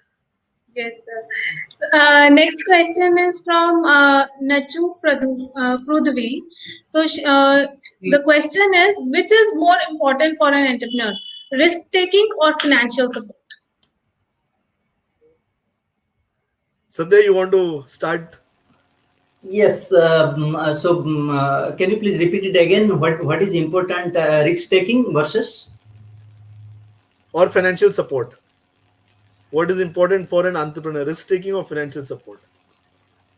Yes, sir. Next question is from Nachu Prudvi. So the question is, which is more important for an entrepreneur, risk taking or financial support? Sadhya, you want to start? Yes. Can you please repeat it again? What is important, risk taking versus Or financial support? What is important for an entrepreneur, risk taking or financial support?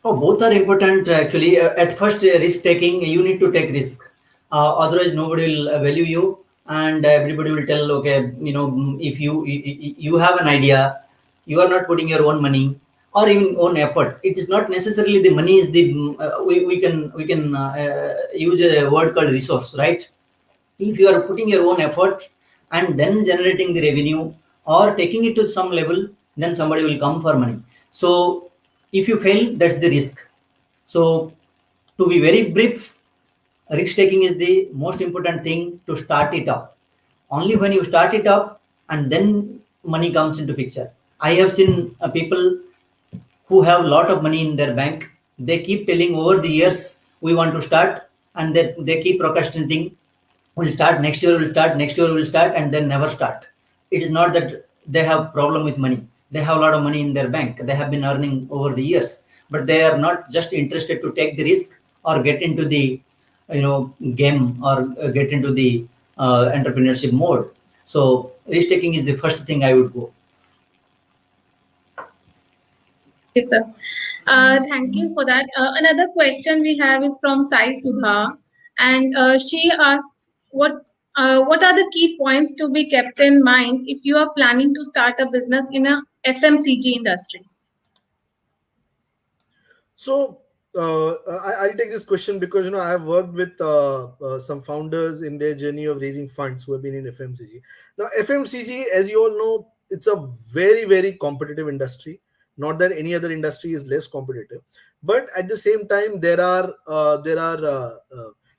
Oh, both are important actually. At first, risk taking, you need to take risk. Otherwise, nobody will value you, and everybody will tell, okay, if you have an idea, you are not putting your own money or even own effort. It is not necessarily the money is the we can use a word called resource, right? If you are putting your own effort and then generating the revenue or taking it to some level, then somebody will come for money. So if you fail, that's the risk. So to be very brief, risk taking is the most important thing to start it up. Only when you start it up and then money comes into picture. I have seen people who have a lot of money in their bank. They keep telling over the years, we want to start, and they keep procrastinating. We'll start next year, we'll start next year, we'll start, and then never start. It is not that they have problem with money. They have a lot of money in their bank. They have been earning over the years, but they are not just interested to take the risk or get into the game or get into the entrepreneurship mode. So risk taking is the first thing I would go. Yes, sir. Thank you for that. Another question we have is from Sai Sudha, and she asks, "What what are the key points to be kept in mind if you are planning to start a business in a FMCG industry? So I'll take this question because I have worked with some founders in their journey of raising funds who have been in FMCG. Now FMCG, as you all know, it's a very competitive industry. Not that any other industry is less competitive, but at the same time there are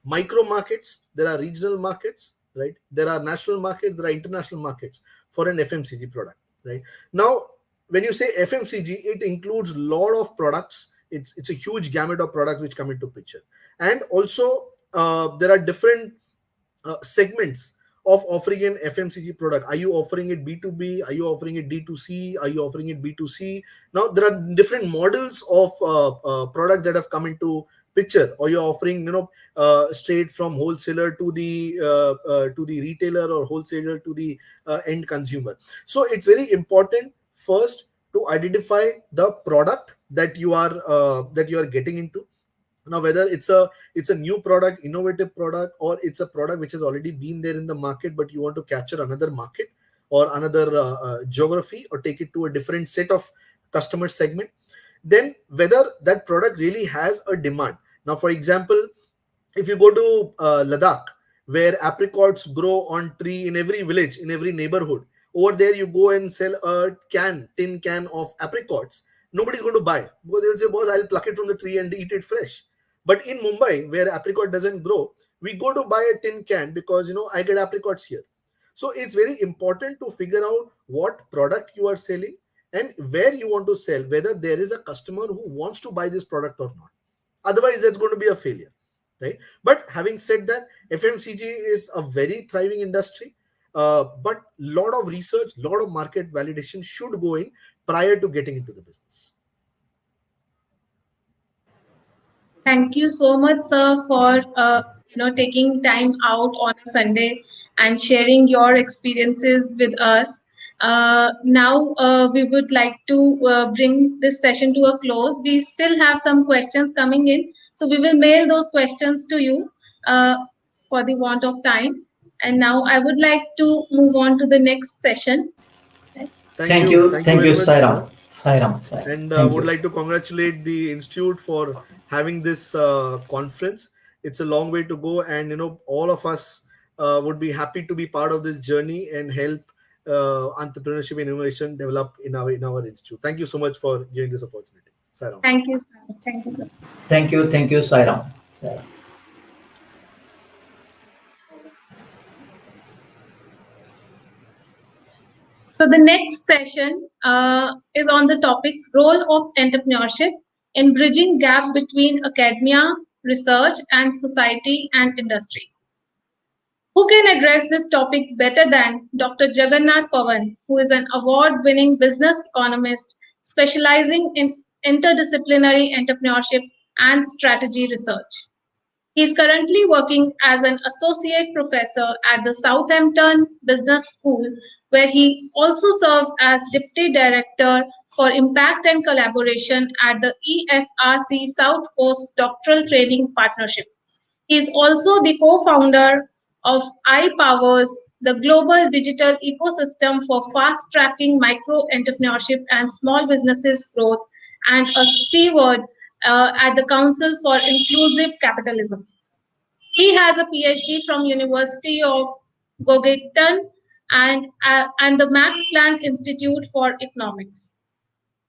micro markets, there are regional markets, right? There are national markets, there are international markets for an FMCG product, right? Now when you say FMCG, it includes a lot of products. It's a huge gamut of products which come into picture, and also there are different segments of offering an FMCG product. Are you offering it B2B? Are you offering it D2C? Are you offering it B2C? Now there are different models of products that have come into picture, or you're offering straight from wholesaler to the retailer, or wholesaler to the end consumer. So it's very important first to identify the product that you are getting into. Now whether it's a new product, innovative product, or it's a product which has already been there in the market but you want to capture another market or another geography, or take it to a different set of customer segment, then whether that product really has a demand. Now for example, if you go to Ladakh, where apricots grow on tree in every village, in every neighborhood, over there you go and sell a tin can of apricots, nobody's going to buy, because they'll say, boss, I'll pluck it from the tree and eat it fresh. But in Mumbai, where apricot doesn't grow, we go to buy a tin can because I get apricots here. So it's very important to figure out what product you are selling and where you want to sell, whether there is a customer who wants to buy this product or not. Otherwise that's going to be a failure, right? But having said that, FMCG is a very thriving industry, but lot of research, lot of market validation should go in prior to getting into the business. Thank you so much, sir, for taking time out on a Sunday and sharing your experiences with us. Now we would like to bring this session to a close. We still have some questions coming in, so we will mail those questions to you for the want of time. And now I would like to move on to the next session. Thank Thank you. you Thank very you, much. Sairam. And Thank would you. like to congratulate the institute for having this conference. It's a long way to go, and all of us would be happy to be part of this journey and help entrepreneurship and innovation develop in our institute. Thank you so much for giving this opportunity, Sairam. Thank you, sir. Thank you, sir. Thank you, Sairam. So the next session is on the topic role of entrepreneurship in bridging gap between academia, research, and society and industry. Who can address this topic better than Dr. Jagannath Pawan, who is an award-winning business economist specializing in interdisciplinary entrepreneurship and strategy research. He is currently working as an associate professor at the Southampton Business School, where he also serves as deputy director for impact and collaboration at the ESRC South Coast Doctoral Training Partnership. He is also the co-founder of iPowers, the global digital ecosystem for fast-tracking micro-entrepreneurship and small businesses growth, and a steward at the Council for Inclusive Capitalism. He has a PhD from University of Göttingen and the Max Planck Institute for Economics.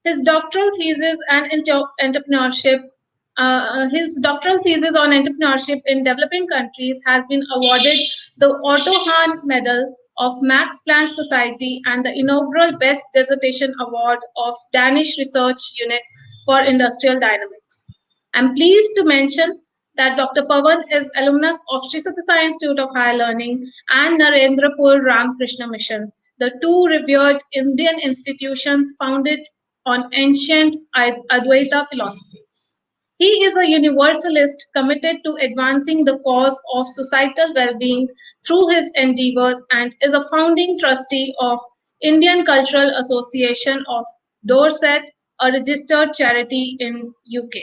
His doctoral thesis and entrepreneurship. His doctoral thesis on entrepreneurship in developing countries has been awarded the Otto Hahn Medal of Max Planck Society and the inaugural Best Dissertation Award of Danish Research Unit for Industrial Dynamics. I'm pleased to mention that Dr. Pawan is alumnus of Sri Sathya Sai Institute of Higher Learning and Narendrapur Ramakrishna Mission, the two revered Indian institutions founded on ancient Advaita philosophy. He is a universalist committed to advancing the cause of societal well-being through his endeavors and is a founding trustee of Indian Cultural Association of Dorset, a registered charity in UK.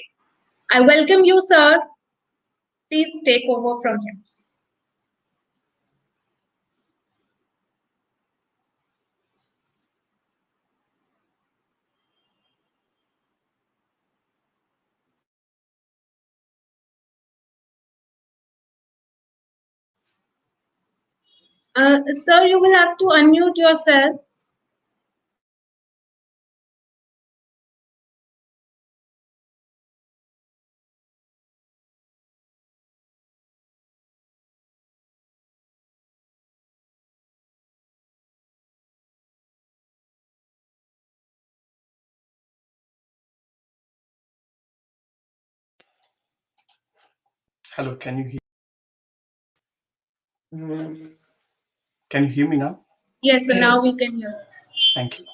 I welcome you, sir. Please take over from here. Sir, you will have to unmute yourself. Hello, can you hear me now? Yes, sir, now we can hear. Thank you.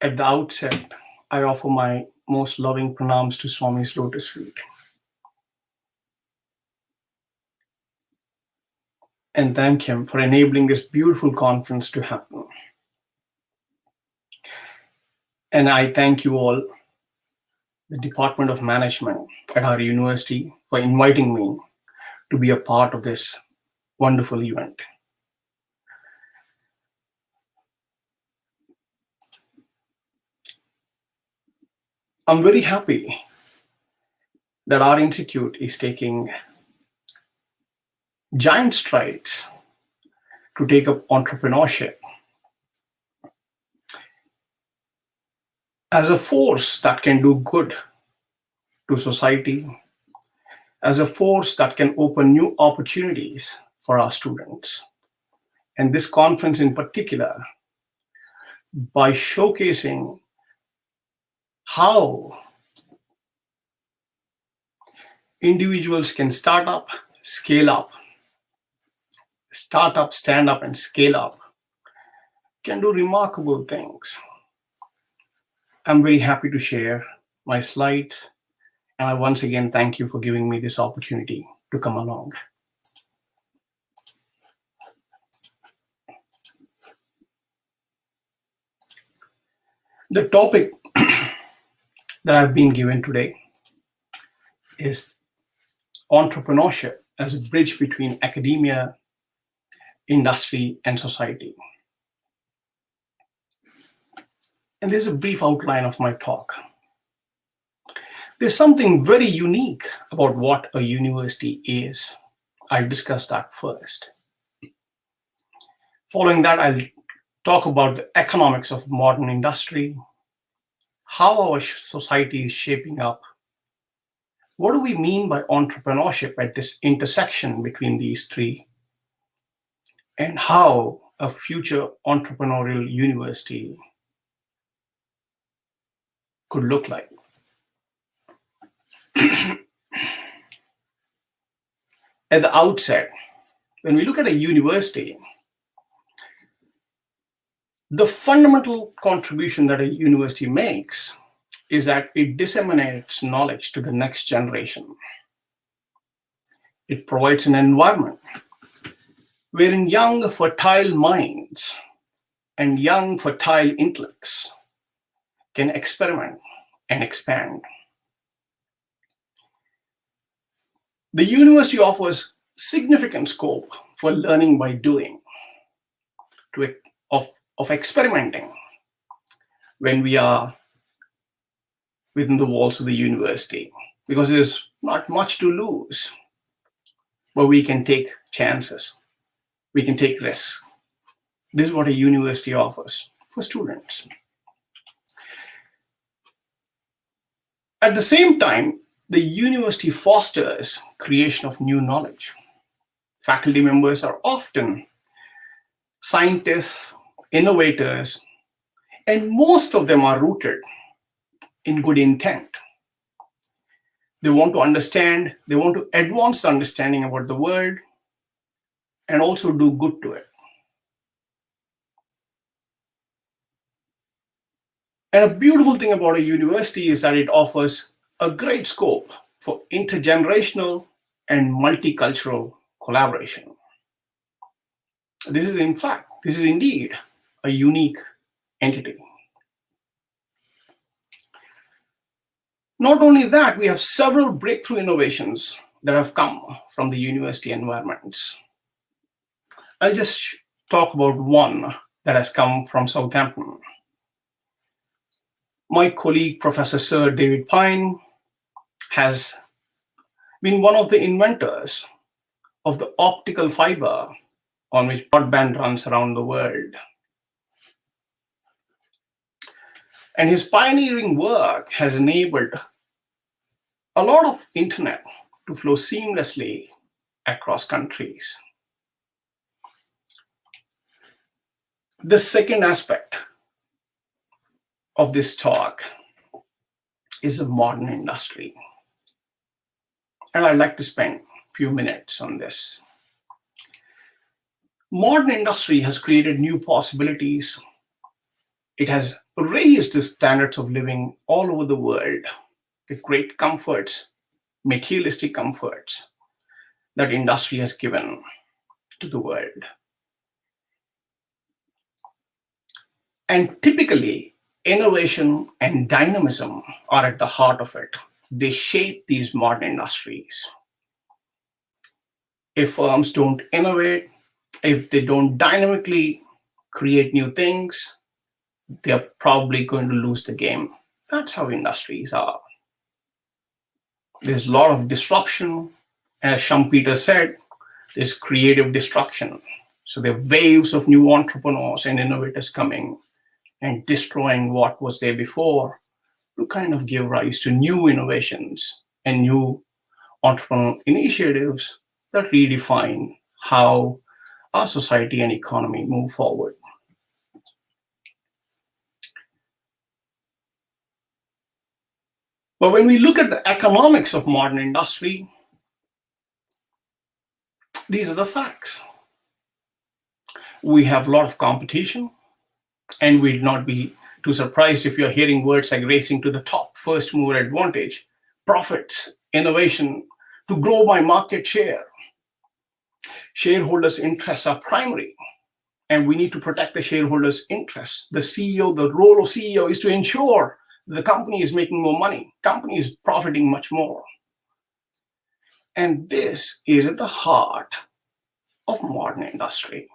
At the outset, I offer my most loving pranams to Swami's lotus feet and thank him for enabling this beautiful conference to happen. And I thank you all, the Department of Management at our university, for inviting me to be a part of this wonderful event. I'm very happy that our institute is taking giant strides to take up entrepreneurship as a force that can do good to society, as a force that can open new opportunities for our students. And this conference in particular, by showcasing how individuals can stand up, stand up, and scale up, can do remarkable things. I'm very happy to share my slides, and I once again thank you for giving me this opportunity to come along. The topic that I've been given today is entrepreneurship as a bridge between academia, industry, and society. And there's a brief outline of my talk. There's something very unique about what a university is. I'll discuss that first. Following that, I'll talk about the economics of modern industry, how our society is shaping up. What do we mean by entrepreneurship at this intersection between these three? And how a future entrepreneurial university could look like. At the outset, when we look at a university, the fundamental contribution that a university makes is that it disseminates knowledge to the next generation. It provides an environment wherein young, fertile minds and young, fertile intellects can experiment and expand. The university offers significant scope for learning by doing, of experimenting when we are within the walls of the university, because there's not much to lose, but we can take chances, we can take risks. This is what a university offers for students. At the same time, the university fosters creation of new knowledge. Faculty members are often scientists, innovators, and most of them are rooted in good intent. They want to understand, they want to advance the understanding about the world and also do good to it. And a beautiful thing about a university is that it offers a great scope for intergenerational and multicultural collaboration. This is indeed a unique entity. Not only that, we have several breakthrough innovations that have come from the university environments. I'll just talk about one that has come from Southampton. My colleague, Professor Sir David Pine, has been one of the inventors of the optical fiber on which broadband runs around the world. And his pioneering work has enabled a lot of internet to flow seamlessly across countries. The second aspect of this talk is a modern industry. And I'd like to spend a few minutes on this. Modern industry has created new possibilities. It has raised the standards of living all over the world, the great comforts, materialistic comforts that industry has given to the world. And typically, innovation and dynamism are at the heart of it. They shape these modern industries. If firms don't innovate, if they don't dynamically create new things, they're probably going to lose the game. That's how industries are. There's a lot of disruption. As Schumpeter said, there's creative destruction. So there are waves of new entrepreneurs and innovators coming and destroying what was there before to kind of give rise to new innovations and new entrepreneurial initiatives that redefine how our society and economy move forward. But when we look at the economics of modern industry, these are the facts. We have a lot of competition, and we'd not be too surprised if you're hearing words like racing to the top, first mover advantage, profits, innovation, to grow my market share. Shareholders' interests are primary, and we need to protect the shareholders' interests. The CEO, the role of CEO is to ensure the company is making more money, company is profiting much more. And this is at the heart of modern industry.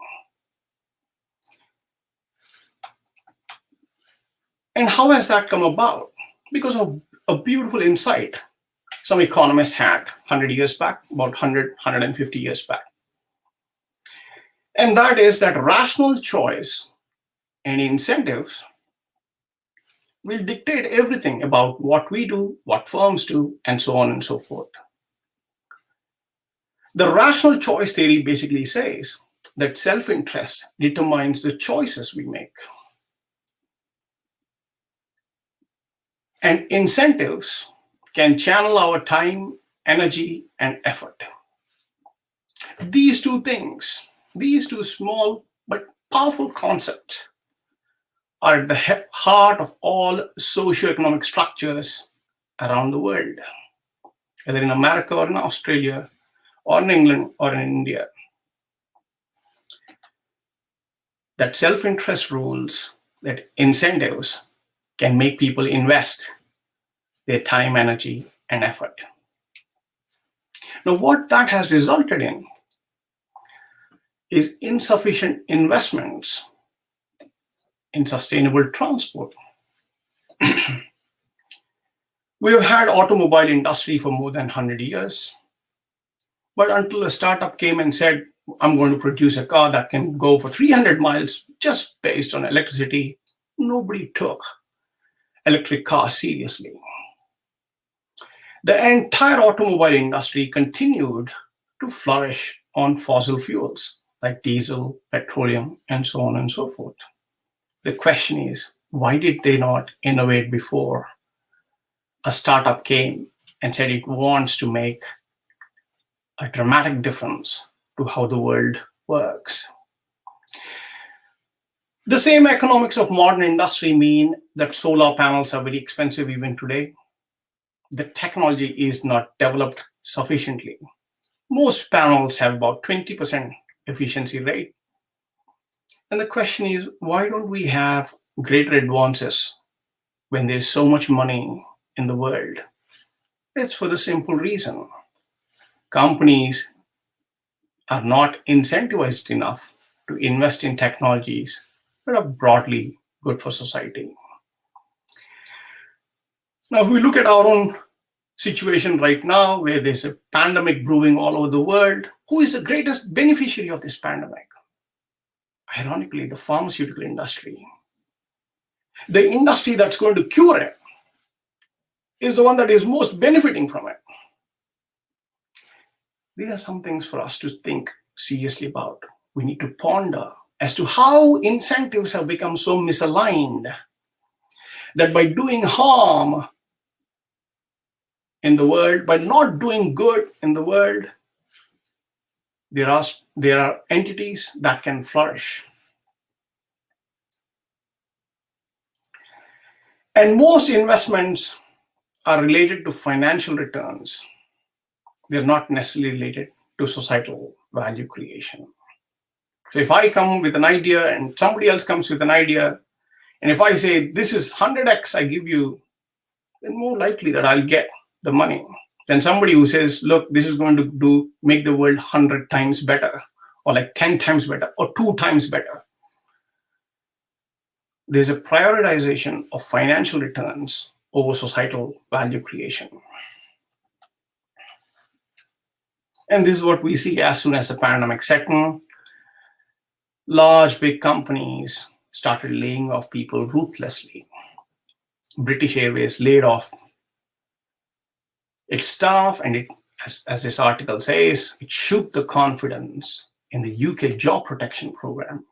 And how has that come about? Because of a beautiful insight some economists had 100 years back, about 100, 150 years back. And that is that rational choice and incentives will dictate everything about what we do, what firms do, and so on and so forth. The rational choice theory basically says that self-interest determines the choices we make. And incentives can channel our time, energy, and effort. These two things, these two small but powerful concepts, are at the heart of all socioeconomic structures around the world, whether in America or in Australia, or in England or in India. That self-interest rules, that incentives can make people invest their time, energy, and effort. Now, what that has resulted in is insufficient investments in sustainable transport. We have had automobile industry for more than 100 years, but until a startup came and said, I'm going to produce a car that can go for 300 miles just based on electricity, nobody took electric cars seriously. The entire automobile industry continued to flourish on fossil fuels like diesel, petroleum, and so on and so forth. The question is, why did they not innovate before a startup came and said it wants to make a dramatic difference to how the world works? The same economics of modern industry mean that solar panels are very expensive even today. The technology is not developed sufficiently. Most panels have about 20% efficiency rate. And the question is, why don't we have greater advances when there's so much money in the world? It's for the simple reason. Companies are not incentivized enough to invest in technologies that are broadly good for society. Now, if we look at our own situation right now where there's a pandemic brewing all over the world, who is the greatest beneficiary of this pandemic? Ironically, the pharmaceutical industry. The industry that's going to cure it is the one that is most benefiting from it. These are some things for us to think seriously about. We need to ponder as to how incentives have become so misaligned that by doing harm in the world, by not doing good in the world, there are entities that can flourish. And most investments are related to financial returns. They're not necessarily related to societal value creation. So if I come with an idea and somebody else comes with an idea, and if I say, this is 100x I give you, then more likely that I'll get the money than somebody who says, look, this is going to make the world 100 times better, or like 10 times better, or 2 times better. There's a prioritization of financial returns over societal value creation. And this is what we see as soon as the pandemic set in. Large, big companies started laying off people ruthlessly. British Airways laid off its staff, and it, as this article says, it shook the confidence in the UK job protection program.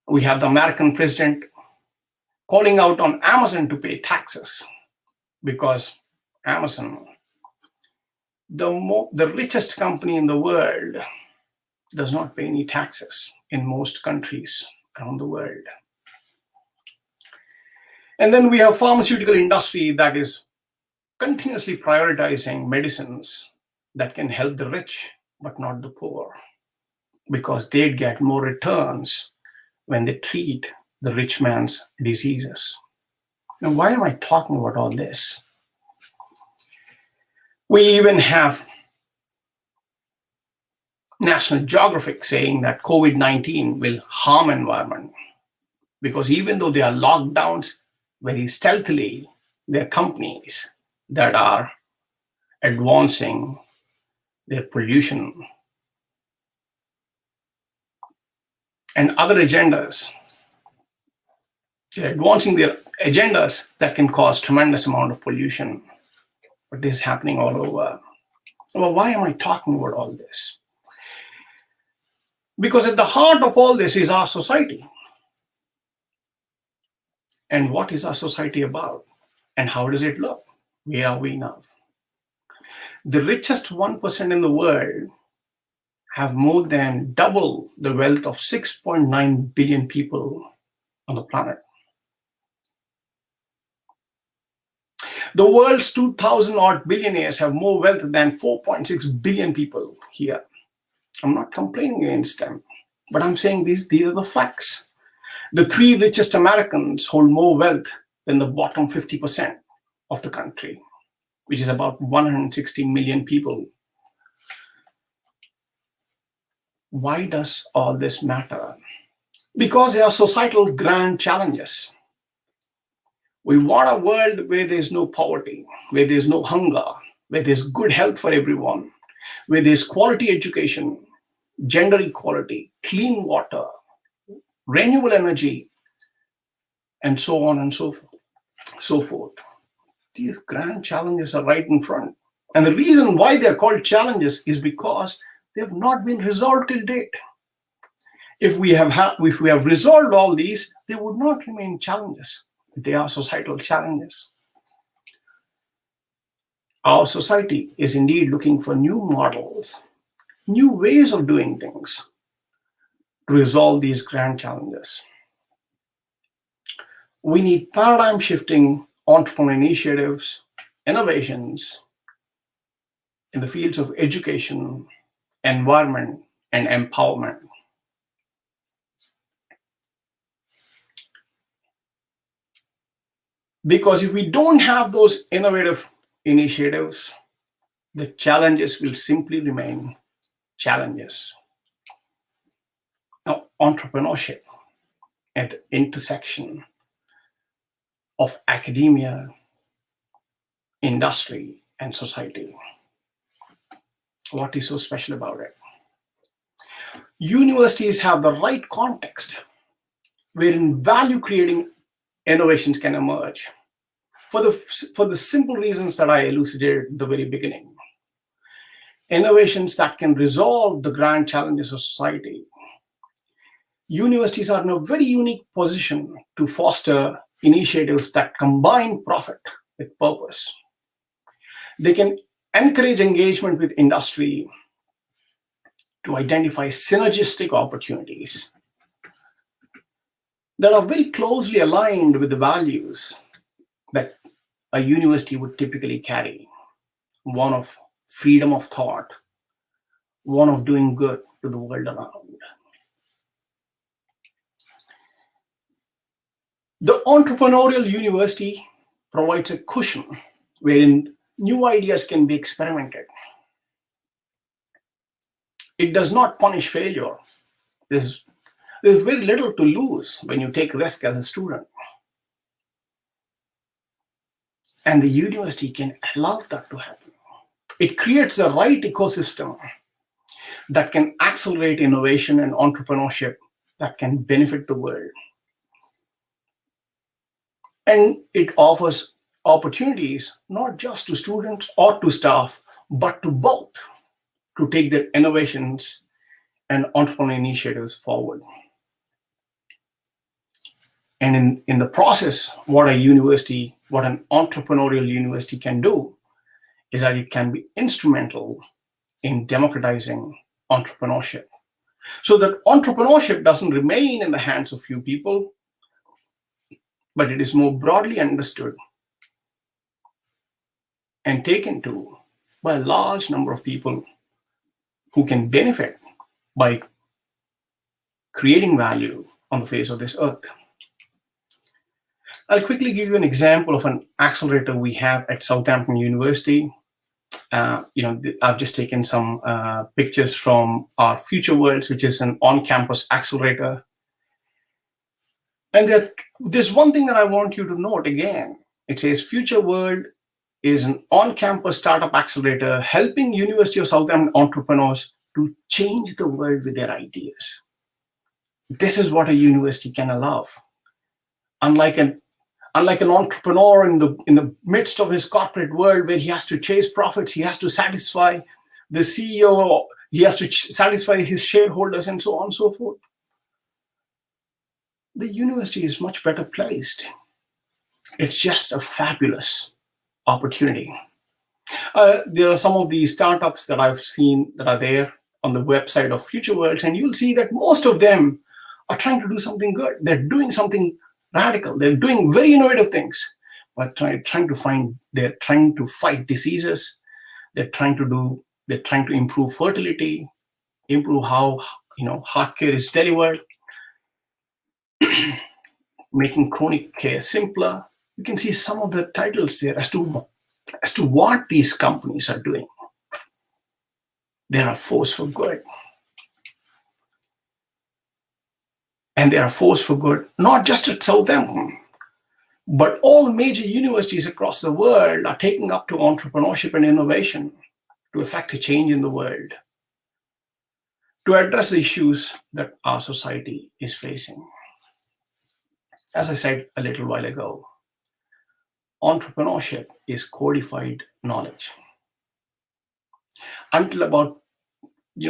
We have the American president calling out on Amazon to pay taxes because Amazon, the richest company in the world, does not pay any taxes in most countries around the world. And then we have pharmaceutical industry that is continuously prioritizing medicines that can help the rich but not the poor, because they'd get more returns when they treat the rich man's diseases. Now, why am I talking about all this? We even have National Geographic saying that COVID-19 will harm environment, because even though there are lockdowns very stealthily, there are companies that are advancing their pollution and other agendas. They're advancing their agendas that can cause tremendous amount of pollution. But this is happening all over. Well, why am I talking about all this? Because at the heart of all this is our society. And what is our society about? And how does it look? Where are we now? The richest 1% in the world have more than double the wealth of 6.9 billion people on the planet. The world's 2,000 odd billionaires have more wealth than 4.6 billion people here. I'm not complaining against them, but I'm saying these are the facts. The 3 richest Americans hold more wealth than the bottom 50% of the country, which is about 160 million people. Why does all this matter? Because there are societal grand challenges. We want a world where there's no poverty, where there's no hunger, where there's good health for everyone, where there's quality education, gender equality, clean water, renewable energy, and so on and so forth. These grand challenges are right in front. And the reason why they're called challenges is because they have not been resolved till date. If we have resolved all these, they would not remain challenges. They are societal challenges. Our society is indeed looking for new models, new ways of doing things to resolve these grand challenges. We need paradigm shifting entrepreneurial initiatives, innovations in the fields of education, environment, and empowerment. Because if we don't have those innovative initiatives, the challenges will simply remain challenges. Now, entrepreneurship at the intersection of academia, industry and society. What is so special about it? Universities have the right context wherein value creating innovations can emerge for the simple reasons that I elucidated at the very beginning. Innovations that can resolve the grand challenges of society. Universities are in a very unique position to foster initiatives that combine profit with purpose. They can encourage engagement with industry to identify synergistic opportunities that are very closely aligned with the values that a university would typically carry. One of freedom of thought, one of doing good to the world around. The entrepreneurial university provides a cushion wherein new ideas can be experimented. It does not punish failure. There's very little to lose when you take risk as a student. And the university can allow that to happen. It creates the right ecosystem that can accelerate innovation and entrepreneurship that can benefit the world. And it offers opportunities not just to students or to staff, but to both to take their innovations and entrepreneurial initiatives forward. And in the process, what an entrepreneurial university can do is that it can be instrumental in democratizing entrepreneurship. So that entrepreneurship doesn't remain in the hands of few people, but it is more broadly understood and taken to by a large number of people who can benefit by creating value on the face of this earth. I'll quickly give you an example of an accelerator we have at Southampton University. I've just taken some pictures from our Future Worlds, which is an on-campus accelerator. And there's one thing that I want you to note again. It says Future World is an on-campus startup accelerator helping University of Southampton entrepreneurs to change the world with their ideas. This is what a university can allow. Unlike an entrepreneur in the midst of his corporate world where he has to chase profits, he has to satisfy the CEO, he has to satisfy his shareholders, and so on and so forth. The university is much better placed. It's just a fabulous opportunity. There are some of these startups that I've seen that are there on the website of Future Worlds, and you'll see that most of them are trying to do something good. They're doing something radical. They're doing very innovative things, but they're trying to fight diseases. They're trying to improve fertility, improve how heart care is delivered, making chronic care simpler. You can see some of the titles there as to what these companies are doing. They are a force for good. And they are a force for good, not just at Southampton, but all major universities across the world are taking up to entrepreneurship and innovation to effect a change in the world, to address the issues that our society is facing. As I said a little while ago, entrepreneurship is codified knowledge. Until about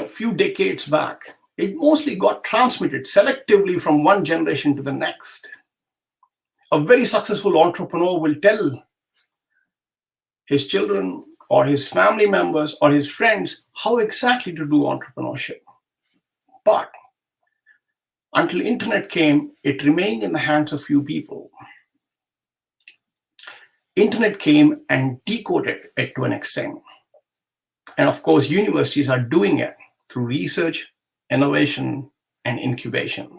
few decades back, it mostly got transmitted selectively from one generation to the next. A very successful entrepreneur will tell his children or his family members or his friends how exactly to do entrepreneurship. But until internet came, it remained in the hands of few people. Internet came and decoded it to an extent. And of course, universities are doing it through research, innovation, and incubation.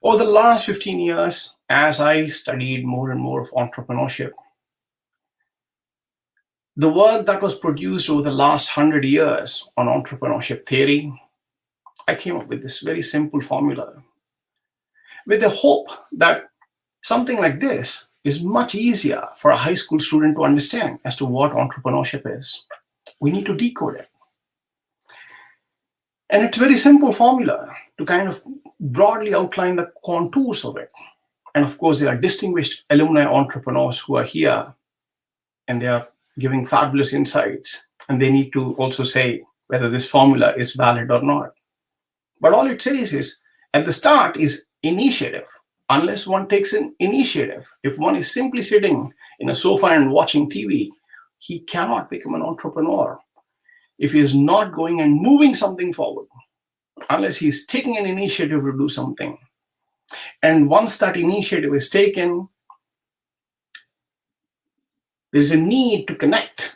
Over the last 15 years, as I studied more and more of entrepreneurship, the work that was produced over the last 100 years on entrepreneurship theory, I came up with this very simple formula with the hope that something like this is much easier for a high school student to understand as to what entrepreneurship is. We need to decode it. And it's a very simple formula to kind of broadly outline the contours of it. And of course, there are distinguished alumni entrepreneurs who are here, and they are giving fabulous insights. And they need to also say whether this formula is valid or not. But all it says is, at the start is initiative. Unless one takes an initiative, if one is simply sitting in a sofa and watching TV, he cannot become an entrepreneur. If he is not going and moving something forward, unless he's taking an initiative to do something. And once that initiative is taken, there's a need to connect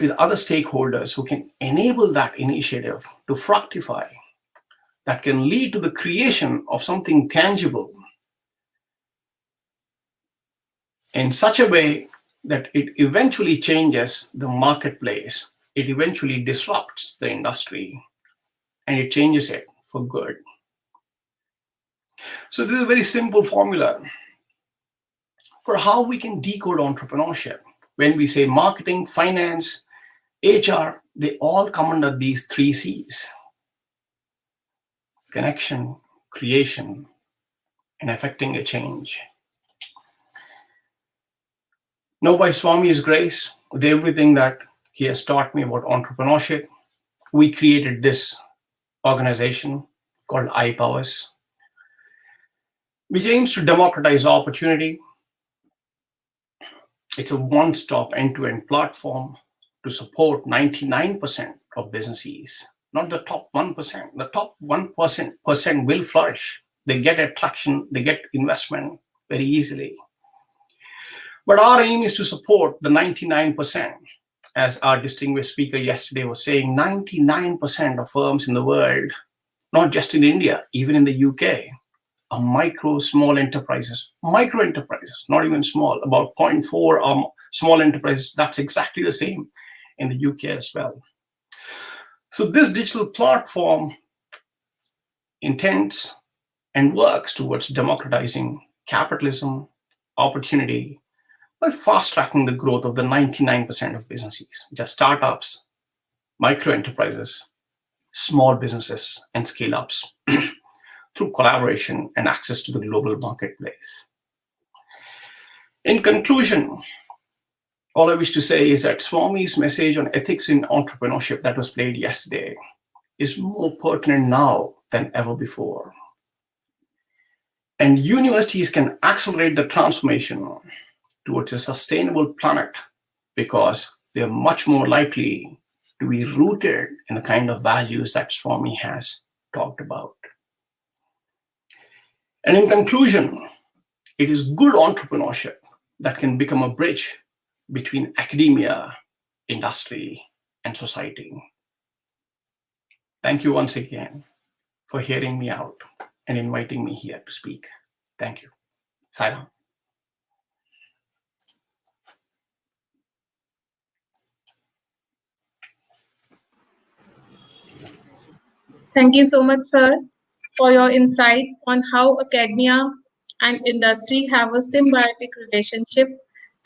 with other stakeholders who can enable that initiative to fructify, that can lead to the creation of something tangible in such a way that it eventually changes the marketplace, it eventually disrupts the industry, and it changes it for good. So this is a very simple formula for how we can decode entrepreneurship. When we say marketing, finance, HR, they all come under these 3 C's: connection, creation, and affecting a change. Now, by Swami's grace, with everything that he has taught me about entrepreneurship, we created this organization called iPowers, which aims to democratize opportunity. It's a one-stop end-to-end platform to support 99% of businesses, not the top 1%. The top 1% will flourish. They get attraction, they get investment very easily. But our aim is to support the 99%. As our distinguished speaker yesterday was saying, 99% of firms in the world, not just in India, even in the UK, are micro enterprises, not even small, about 0.4 small enterprises. That's exactly the same in the UK as well. So this digital platform intends and works towards democratizing capitalism, opportunity, by fast-tracking the growth of the 99% of businesses, just startups, micro enterprises, small businesses, and scale-ups through collaboration and access to the global marketplace. In conclusion, all I wish to say is that Swami's message on ethics in entrepreneurship that was played yesterday is more pertinent now than ever before. And universities can accelerate the transformation towards a sustainable planet because they are much more likely to be rooted in the kind of values that Swami has talked about. And in conclusion, it is good entrepreneurship that can become a bridge between academia, industry, and society. Thank you once again for hearing me out and inviting me here to speak. Thank you. Sairam. Thank you so much, sir, for your insights on how academia and industry have a symbiotic relationship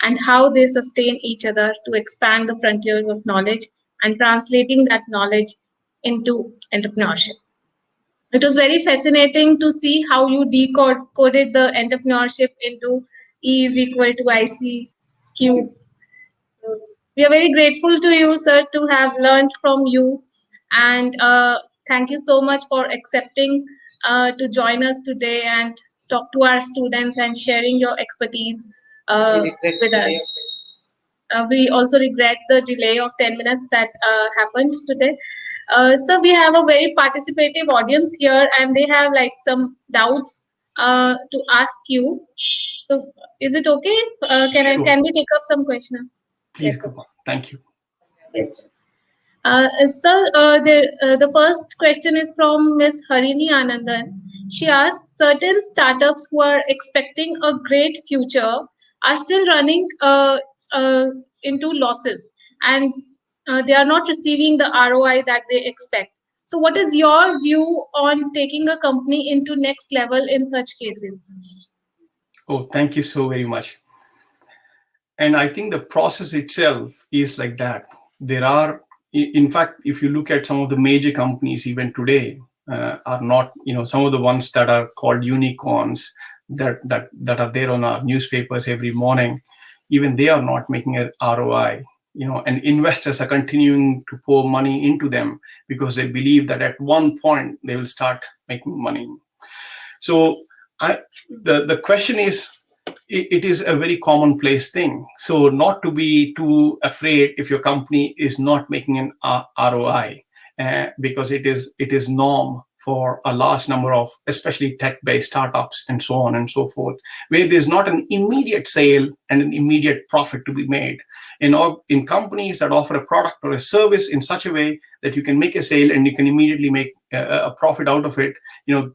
and how they sustain each other to expand the frontiers of knowledge and translating that knowledge into entrepreneurship. It was very fascinating to see how you decoded the entrepreneurship into E is equal to IC cube. We are very grateful to you, sir, to have learned from you. And thank you so much for accepting to join us today and talk to our students and sharing your expertise with us. We also regret the delay of 10 minutes that happened today. So we have a very participative audience here and they have like some doubts to ask you. So is it okay? Sure. Can we take up some questions? Please Yes, go on. Thank you. Yes. Sir, the first question is from Ms. Harini Anandan. She asks, certain startups who are expecting a great future are still running into losses and they are not receiving the ROI that they expect. So what is your view on taking a company into next level in such cases? Oh, thank you so very much. And I think the process itself is like that. There are, in fact, if you look at some of the major companies even today, are not, some of the ones that are called unicorns that are there on our newspapers every morning, even they are not making an ROI. And investors are continuing to pour money into them because they believe that at one point they will start making money. So the question is, it is a very commonplace thing. So not to be too afraid if your company is not making an ROI, because it is norm for a large number of, especially tech-based startups and so on and so forth, where there's not an immediate sale and an immediate profit to be made. In companies that offer a product or a service in such a way that you can make a sale and you can immediately make a profit out of it,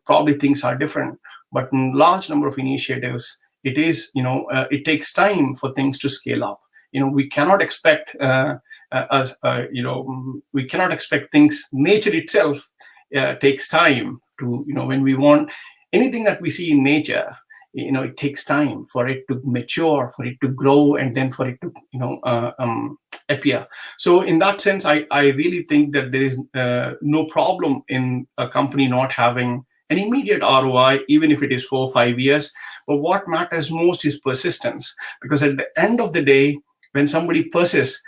probably things are different. But in large number of initiatives, it takes time for things to scale up. We cannot expect we cannot expect things. Nature itself takes time to, when we want anything that we see in nature, it takes time for it to mature, for it to grow, and then for it to appear. So in that sense, I really think that there is no problem in a company not having an immediate ROI, even if it is 4 or 5 years. But what matters most is persistence, because at the end of the day, when somebody persists,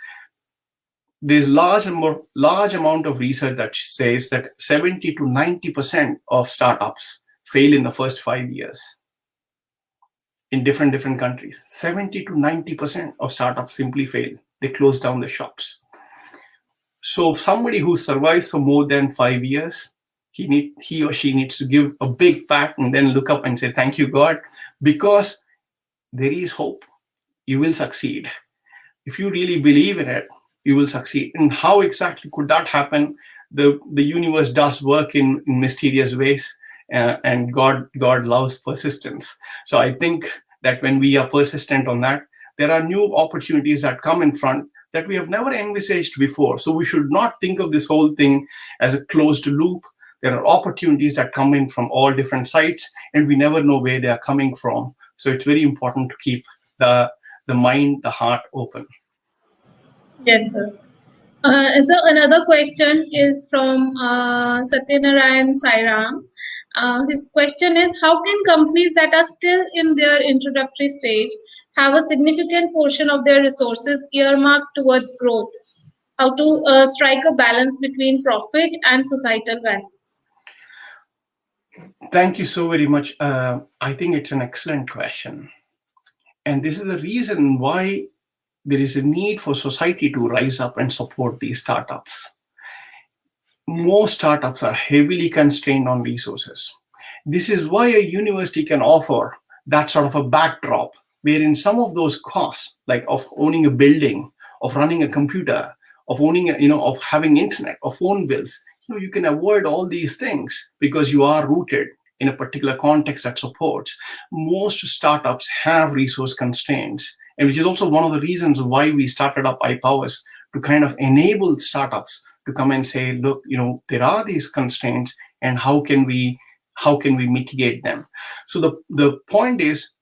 there's large amount of research that says that 70 to 90% of startups fail in the first 5 years. In different countries, 70 to 90% of startups simply fail. They close down the shops. So somebody who survives for more than 5 years, he or she needs to give a big pat and then look up and say, thank you, God, because there is hope. You will succeed. If you really believe in it, you will succeed. And how exactly could that happen? The universe does work in mysterious ways, and God loves persistence. So I think that when we are persistent on that, there are new opportunities that come in front that we have never envisaged before. So we should not think of this whole thing as a closed loop. There are opportunities that come in from all different sides, and we never know where they are coming from. So it's very important to keep the mind, the heart open. Yes, sir. So another question is from Satyanarayan Sairam. His question is, how can companies that are still in their introductory stage have a significant portion of their resources earmarked towards growth? How to strike a balance between profit and societal value? Thank you so very much. I think it's an excellent question. And this is the reason why there is a need for society to rise up and support these startups. Most startups are heavily constrained on resources. This is why a university can offer that sort of a backdrop, wherein some of those costs, like of owning a building, of running a computer, of owning of having internet, of phone bills, you can avoid all these things because you are rooted in a particular context that supports. Most startups have resource constraints, and which is also one of the reasons why we started up iPowers, to kind of enable startups to come and say, look, there are these constraints, and how can we mitigate them? So the point is,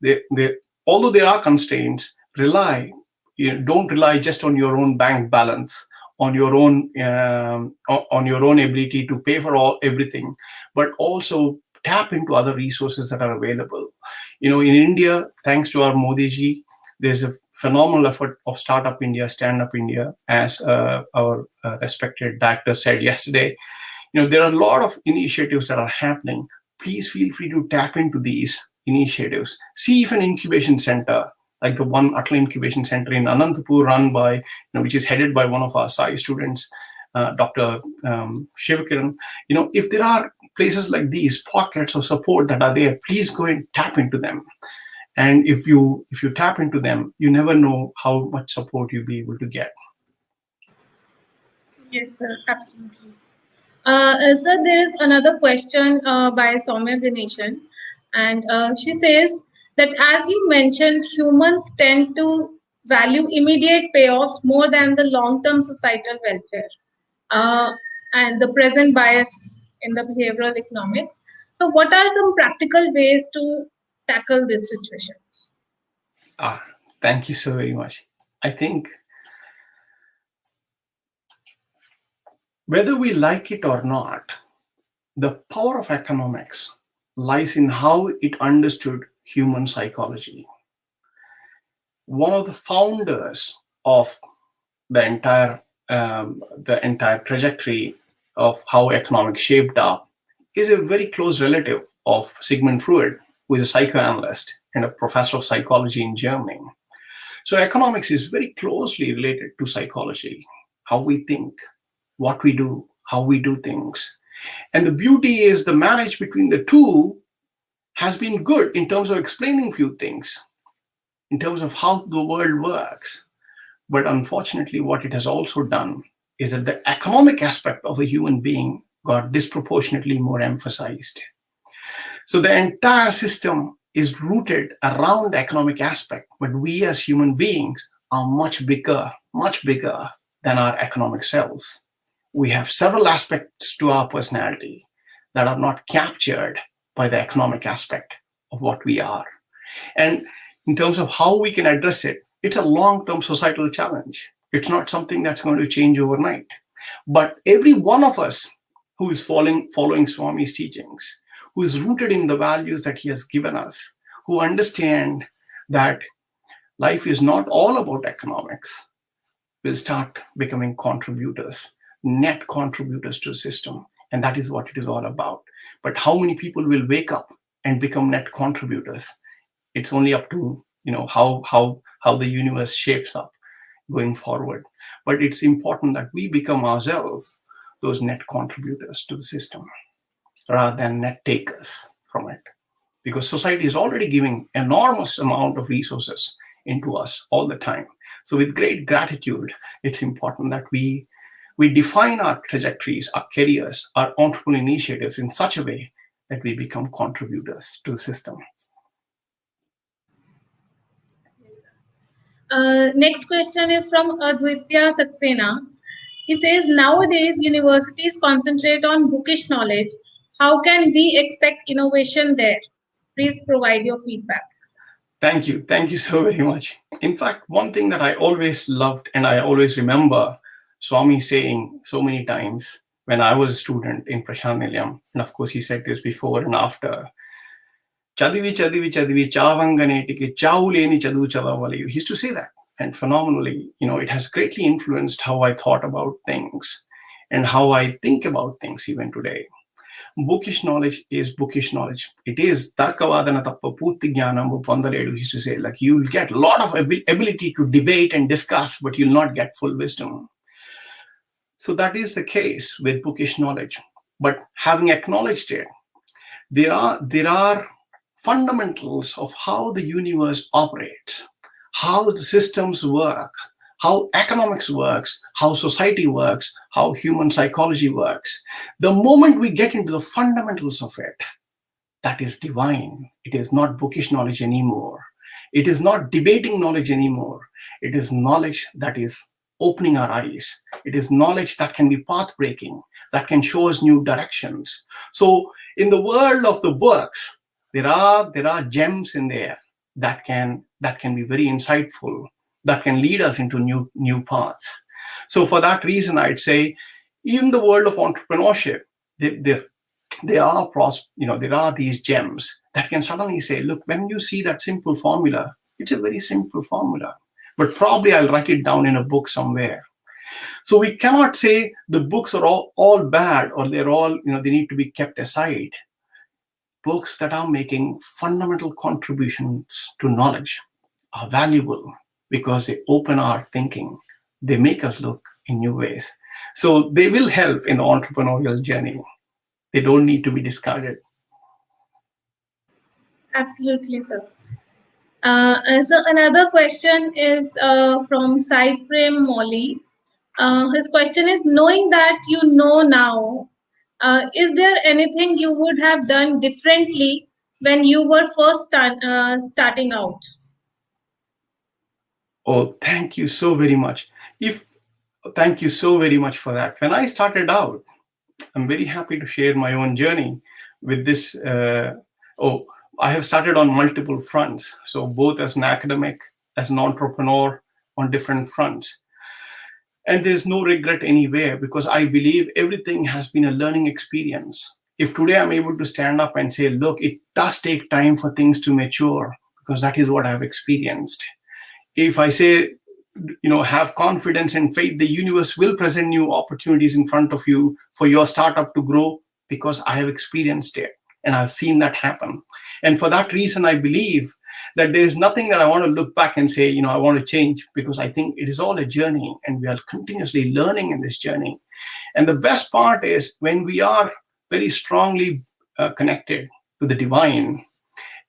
although there are constraints, don't rely just on your own bank balance, on your own ability to pay for everything, but also tap into other resources that are available. In India, thanks to our Modi ji, there's a phenomenal effort of Startup India, Stand Up India, as our respected director said yesterday. There are a lot of initiatives that are happening. Please feel free to tap into these initiatives. See if an incubation center, like the one Atal Incubation Center in Anantapur, run by, which is headed by one of our SAI students, Dr. Shivakiran. If there are places like these, pockets of support that are there, please go and tap into them. And if you tap into them, you never know how much support you'll be able to get. Yes, sir, absolutely. Sir, there is another question by Soumya Ganeshan, and she says that, as you mentioned, humans tend to value immediate payoffs more than the long-term societal welfare, and the present bias in the behavioral economics. So what are some practical ways to tackle this situation? Thank you so very much. I think whether we like it or not, the power of economics lies in how it understood human psychology. One of the founders of the entire trajectory of how economics shaped up is a very close relative of Sigmund Freud, who is a psychoanalyst and a professor of psychology in Germany. So economics is very closely related to psychology, how we think, what we do, how we do things. And the beauty is the marriage between the two has been good in terms of explaining few things, in terms of how the world works. But unfortunately, what it has also done is that the economic aspect of a human being got disproportionately more emphasized. So the entire system is rooted around the economic aspect, but we as human beings are much bigger than our economic selves. We have several aspects to our personality that are not captured by the economic aspect of what we are. And in terms of how we can address it, it's a long-term societal challenge. It's not something that's going to change overnight. But every one of us who is following Swami's teachings, who is rooted in the values that he has given us, who understand that life is not all about economics, will start becoming contributors, net contributors to the system. And that is what it is all about. But how many people will wake up and become net contributors? It's only up to how the universe shapes up going forward. But it's important that we become ourselves those net contributors to the system rather than net takers from it. Because society is already giving enormous amount of resources into us all the time. So with great gratitude, it's important that we define our trajectories, our careers, our entrepreneurial initiatives in such a way that we become contributors to the system. Next question is from Aditya Saxena. He says, nowadays universities concentrate on bookish knowledge. How can we expect innovation there? Please provide your feedback. Thank you. Thank you so very much. In fact, one thing that I always loved and I always remember Swami saying so many times when I was a student in Prashant Nilayam, and of course he said this before and after, Chadivi, chadivi, chadivi, chavanganetiki, chauleni chadu chadavali. He used to say that. And phenomenally, it has greatly influenced how I thought about things and how I think about things even today. Bookish knowledge is bookish knowledge. It is tarkavadana tappa purti jnanam pandaledu. He used to say, like, you'll get a lot of ability to debate and discuss, but you'll not get full wisdom. So that is the case with bookish knowledge. But having acknowledged it, there are fundamentals of how the universe operates, how the systems work, how economics works, how society works, how human psychology works. The moment we get into the fundamentals of it, that is divine. It is not bookish knowledge anymore. It is not debating knowledge anymore. It is knowledge that is opening our eyes. It is knowledge that can be path-breaking, that can show us new directions. So in the world of the books, there are gems in there that can be very insightful, that can lead us into new paths. So for that reason, I'd say, even the world of entrepreneurship, there are these gems that can suddenly say, look, when you see that simple formula, it's a very simple formula, but probably I'll write it down in a book somewhere. So we cannot say the books are all bad, or they're all, they need to be kept aside. Books that are making fundamental contributions to knowledge are valuable because they open our thinking. They make us look in new ways. So they will help in the entrepreneurial journey. They don't need to be discarded. Absolutely, sir. So another question is from Cyprem Molly. His question is, knowing that you know now, is there anything you would have done differently when you were first starting out? Oh, thank you so very much. Thank you so very much for that. When I started out, I'm very happy to share my own journey with this. I have started on multiple fronts. So both as an academic, as an entrepreneur, on different fronts. And there's no regret anywhere, because I believe everything has been a learning experience. If today I'm able to stand up and say, look, it does take time for things to mature, because that is what I've experienced. If I say, have confidence and faith, the universe will present new opportunities in front of you for your startup to grow, because I have experienced it and I've seen that happen. And for that reason, I believe that there is nothing that I want to look back and say, I want to change, because I think it is all a journey and we are continuously learning in this journey. And the best part is when we are very strongly connected to the divine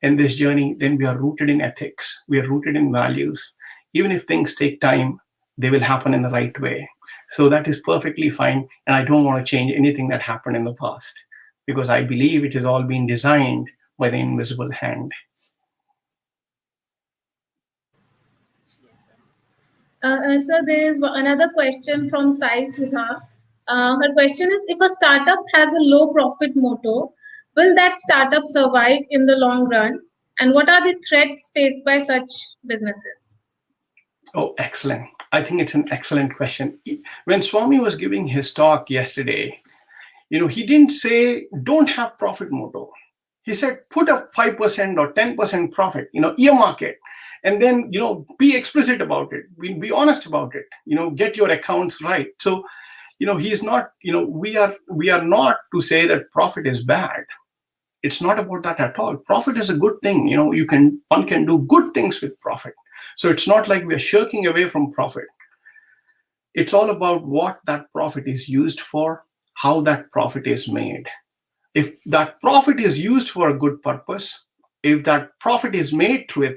in this journey, then we are rooted in ethics, we are rooted in values. Even if things take time, they will happen in the right way. So that is perfectly fine. And I don't want to change anything that happened in the past, because I believe it has all been designed by the invisible hand. So there is another question from Sai Sudha. Her question is, if a startup has a low profit motto, will that startup survive in the long run? And what are the threats faced by such businesses? Oh, excellent. I think it's an excellent question. When Swami was giving his talk yesterday, he didn't say, don't have profit motto. He said, put a 5% or 10% profit, earmark it. And then, be explicit about it. Be honest about it. Get your accounts right. So, he's not, we are not to say that profit is bad. It's not about that at all. Profit is a good thing. One can do good things with profit. So it's not like we're shirking away from profit. It's all about what that profit is used for, how that profit is made. If that profit is used for a good purpose, if that profit is made through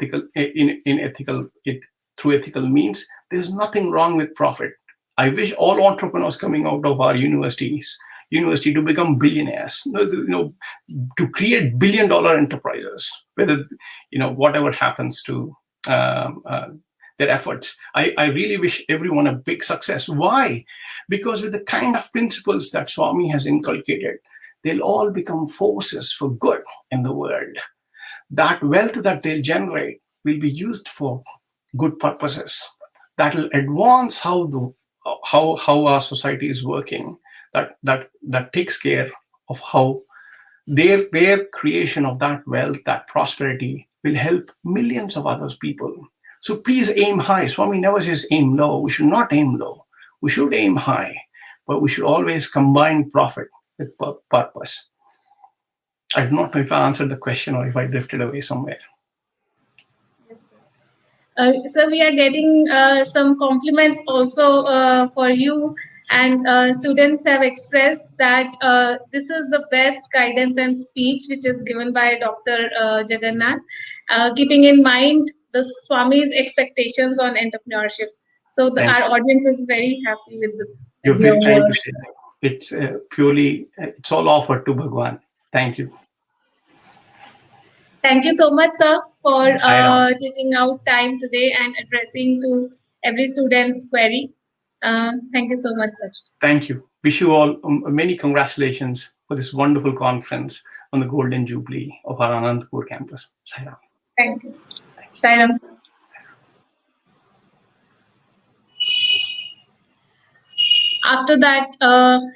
ethical means, there's nothing wrong with profit. I wish all entrepreneurs coming out of our university to become billionaires, to create billion-dollar enterprises, whether whatever happens to their efforts. I really wish everyone a big success. Why? Because with the kind of principles that Swami has inculcated, they'll all become forces for good in the world. That wealth that they'll generate will be used for good purposes. That will advance how our society is working. That takes care of how their creation of that wealth, that prosperity, will help millions of other people. So please aim high. Swami never says aim low. We should not aim low. We should aim high, but we should always combine profit with purpose. I do not know if I answered the question or if I drifted away somewhere. Yes, sir. So we are getting some compliments also for you, and students have expressed that this is the best guidance and speech which is given by Dr. Jagannath, keeping in mind the Swami's expectations on entrepreneurship. So our audience is very happy with You're very kind to say that. It's it's all offered to Bhagwan. Thank you. Thank you so much, sir, for taking out time today and addressing to every student's query. Thank you so much, sir. Thank you. Wish you all many congratulations for this wonderful conference on the Golden Jubilee of our Anantapur campus. Sairam. Thank you. Sairam. After that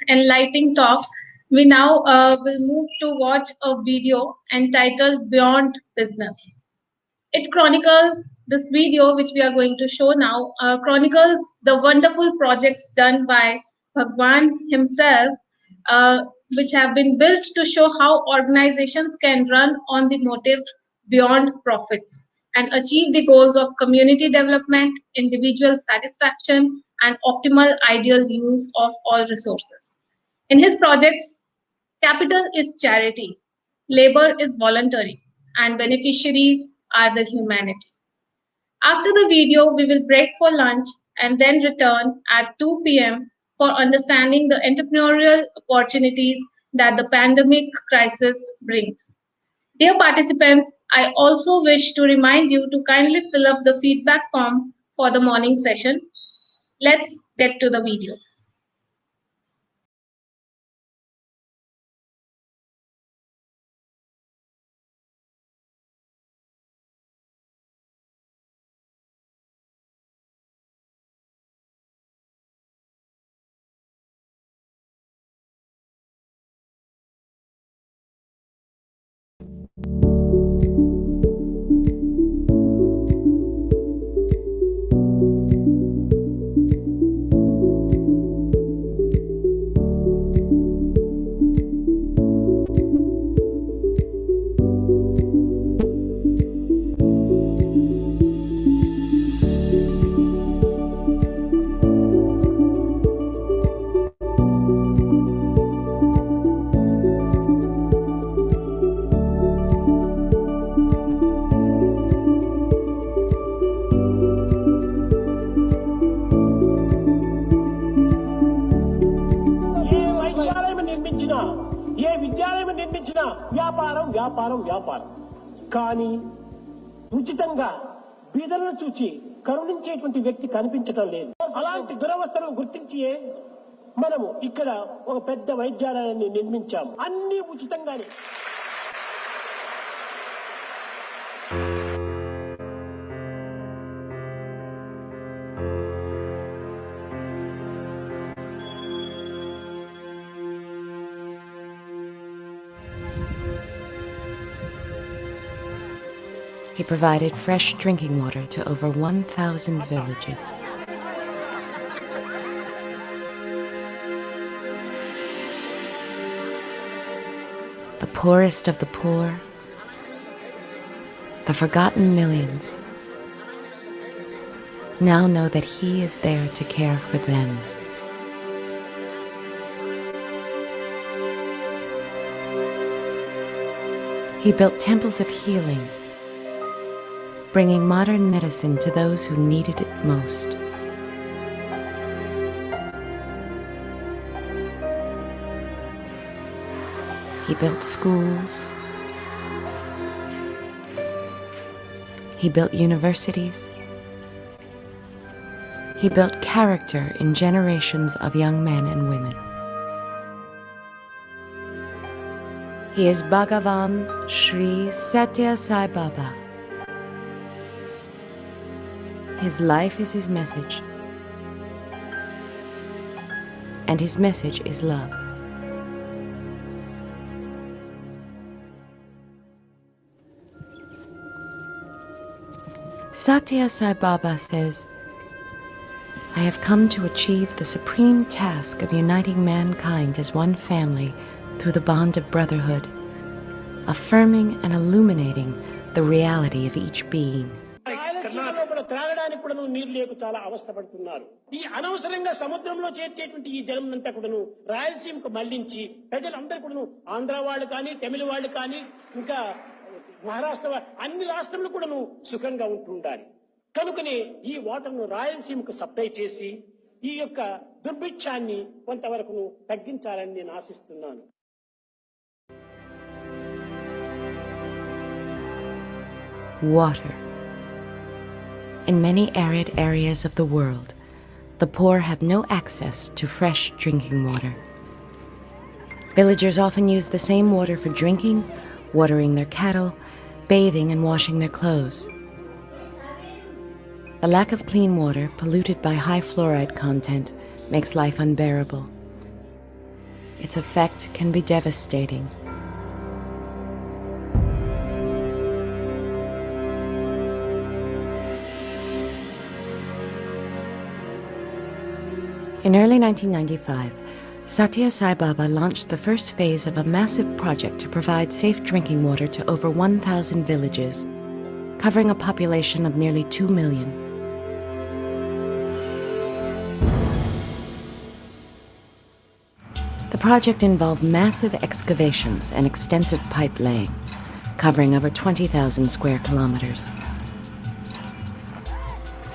enlightening talk, we now will move to watch a video entitled Beyond Business. It chronicles, this video which we are going to show now, chronicles the wonderful projects done by Bhagwan himself, which have been built to show how organizations can run on the motives beyond profits and achieve the goals of community development, individual satisfaction, and optimal ideal use of all resources. In his projects, capital is charity, labor is voluntary, and beneficiaries are the humanity. After the video, we will break for lunch and then return at 2 p.m. for understanding the entrepreneurial opportunities that the pandemic crisis brings. Dear participants, I also wish to remind you to kindly fill up the feedback form for the morning session. Let's get to the video. వ్యాపారం వ్యాపారం వ్యాపారం. కానీ ఉచితంగా బీదలను చూచి కరుణించేటువంటి వ్యక్తి కనిపించటం లేదు. అలాంటి దురవస్థలను గుర్తించి మనము ఇక్కడ ఒక పెద్ద వైద్యాలయాన్ని నిర్మించాము. అన్ని ఉచితంగానే. He provided fresh drinking water to over 1,000 villages. The poorest of the poor, the forgotten millions, now know that he is there to care for them. He built temples of healing, bringing modern medicine to those who needed it most. He built schools. He built universities. He built character in generations of young men and women. He is Bhagavan Sri Satya Sai Baba. His life is his message, and his message is love. Satya Sai Baba says, I have come to achieve the supreme task of uniting mankind as one family through the bond of brotherhood, affirming and illuminating the reality of each being. త్రాగడానికి కూడా నీరు లేక చాలా అవస్థపడుతున్నారు. ఈ అనవసరంగా సముద్రంలో చేర్చేటువంటి ఈ జలం అంతా కూడాను రాయలసీమకు మళ్లించి ప్రజలందరూ కూడాను ఆంధ్ర వాళ్ళు కానీ తమిళ వాళ్ళు కానీ ఇంకా మహారాష్ట్ర అన్ని రాష్ట్రంలో కూడాను సుఖంగా ఉంటుండాలి. కనుకనే ఈ వాటర్ను రాయలసీమకు సప్లై చేసి ఈ యొక్క దుర్భిక్షాన్ని కొంతవరకు తగ్గించాలని నేను ఆశిస్తున్నాను. Water. In many arid areas of the world, the poor have no access to fresh drinking water. Villagers often use the same water for drinking, watering their cattle, bathing, and washing their clothes. The lack of clean water, polluted by high fluoride content, makes life unbearable. Its effect can be devastating. In early 1995, Satya Sai Baba launched the first phase of a massive project to provide safe drinking water to over 1,000 villages, covering a population of nearly 2 million. The project involved massive excavations and extensive pipe laying, covering over 20,000 square kilometers.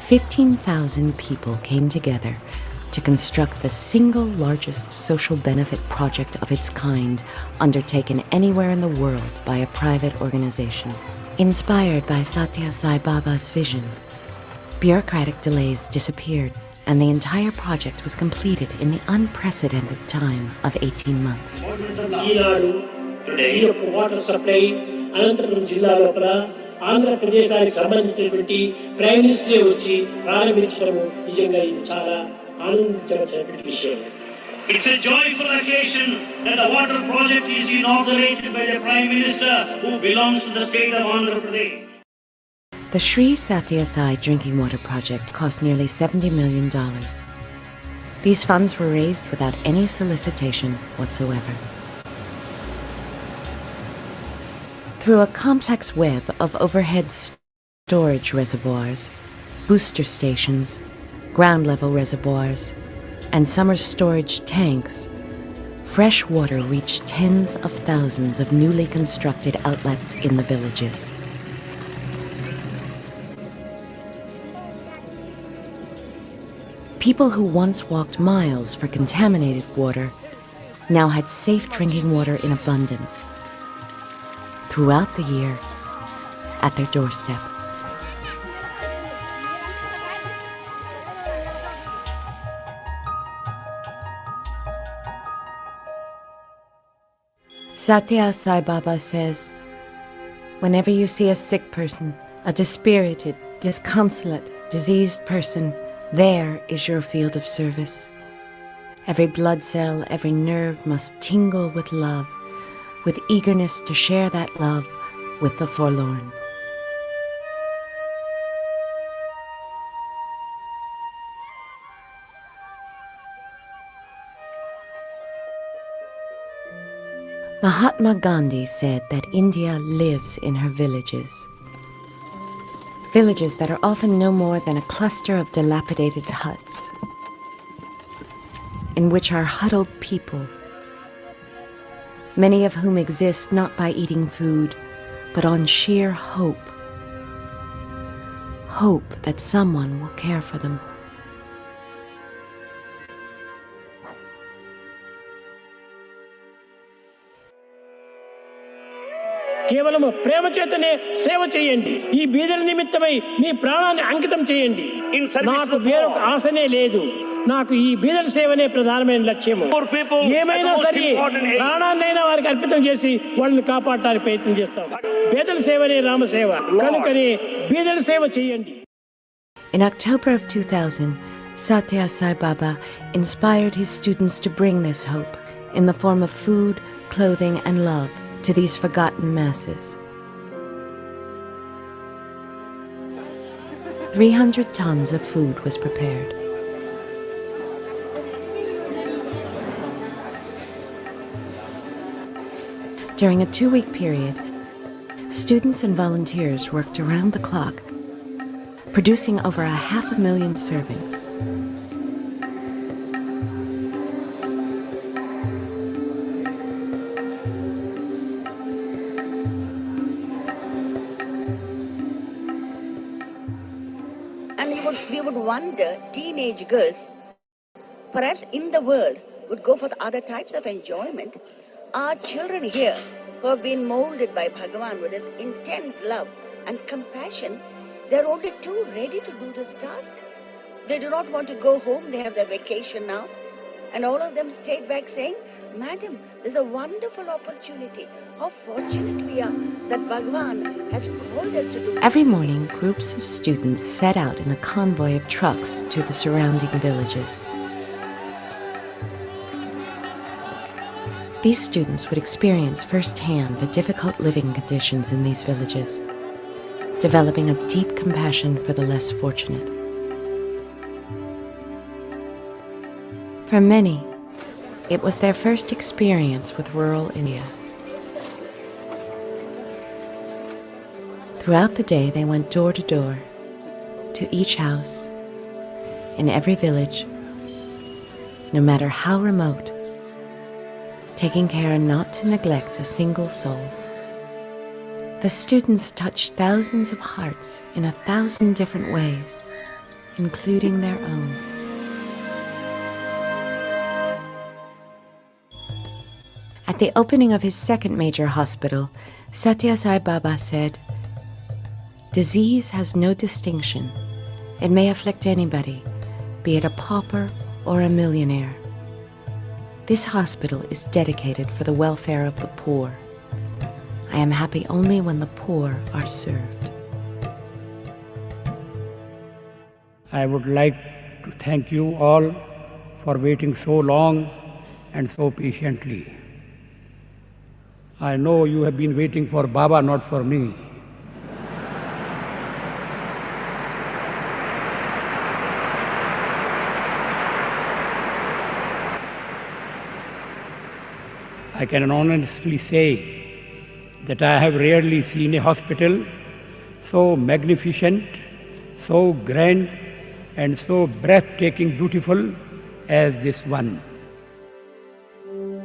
15,000 people came together to construct the single largest social benefit project of its kind undertaken anywhere in the world by a private organization. Inspired by Satya Sai Baba's vision, bureaucratic delays disappeared and the entire project was completed in the unprecedented time of 18 months. Water supply Anantapuram జిల్లా లోపల ఆంధ్రప్రదేశానికి సంబంధించినటువంటి prime minister వచ్చి ప్రారంభించడం నిజంగా ఇది చాలా ఆనందించవలసినటువంటి విషయం. It's a joyful occasion that the water project is inaugurated by the Prime Minister who belongs to the state of Andhra Pradesh. The Sri Satya Sai Drinking Water Project cost nearly $70 million. These funds were raised without any solicitation whatsoever. Through a complex web of overhead storage reservoirs, booster stations, ground-level reservoirs, and summer storage tanks, fresh water reached tens of thousands of newly constructed outlets in the villages. People who once walked miles for contaminated water now had safe drinking water in abundance. throughout the year at their doorstep. Satya Sai Baba says, whenever you see a sick person, a dispirited, disconsolate, diseased person, there is your field of service. Every blood cell, every nerve must tingle with love, with eagerness to share that love with the forlorn. Mahatma Gandhi said that India lives in her villages. Villages that are often no more than a cluster of dilapidated huts, in which are huddled people, many of whom exist not by eating food, but on sheer hope. Hope that someone will care for them. కేవలం ప్రేమ చేతనే సేవ చేయండి. ఈ బీదల నిమిత్తమై మీ ప్రాణాన్ని అంకితం చేయండి. నాకు వేరొక ఆశనే లేదు. నాకు ఈ బీదల సేవనే ప్రధానమైన లక్ష్యము. ఏమైనా సరే ప్రాణాన్నైనా వారికి అర్పితం చేసి వాళ్ళని కాపాడటానికి ప్రయత్నం చేస్తాం. బీదల సేవనే రామసేవ. కనుకనే బీదల సేవ చేయండి. In October of 2000, Satya Sai Baba inspired his students to bring this hope in the form of food, clothing, and love to these forgotten masses. 300 tons of food was prepared. During a 2-week period, students and volunteers worked around the clock, producing over 500,000 servings. We would wonder, teenage girls, perhaps in the world, would go for the other types of enjoyment. Our children here, who have been molded by Bhagavan with his intense love and compassion, they're only too ready to do this task. They do not want to go home. They have their vacation now. And all of them stayed back saying, Madam, there's a wonderful opportunity. How fortunate we are that Bhagavan has called us to do this. Every morning, groups of students set out in a convoy of trucks to the surrounding villages. These students would experience firsthand the difficult living conditions in these villages, developing a deep compassion for the less fortunate. For many, it was their first experience with rural India. Throughout the day, they went door to door, to each house, in every village, no matter how remote, taking care not to neglect a single soul. The students touched thousands of hearts in 1,000 different ways, including their own. At the opening of his second major hospital, Satya Sai Baba said, "Disease has no distinction. It may afflict anybody, be it a pauper or a millionaire. This hospital is dedicated for the welfare of the poor. I am happy only when the poor are served." I would like to thank you all for waiting so long and so patiently. I know you have been waiting for Baba, not for me. I can honestly say that I have rarely seen a hospital so magnificent, so grand, and so breathtaking beautiful as this one.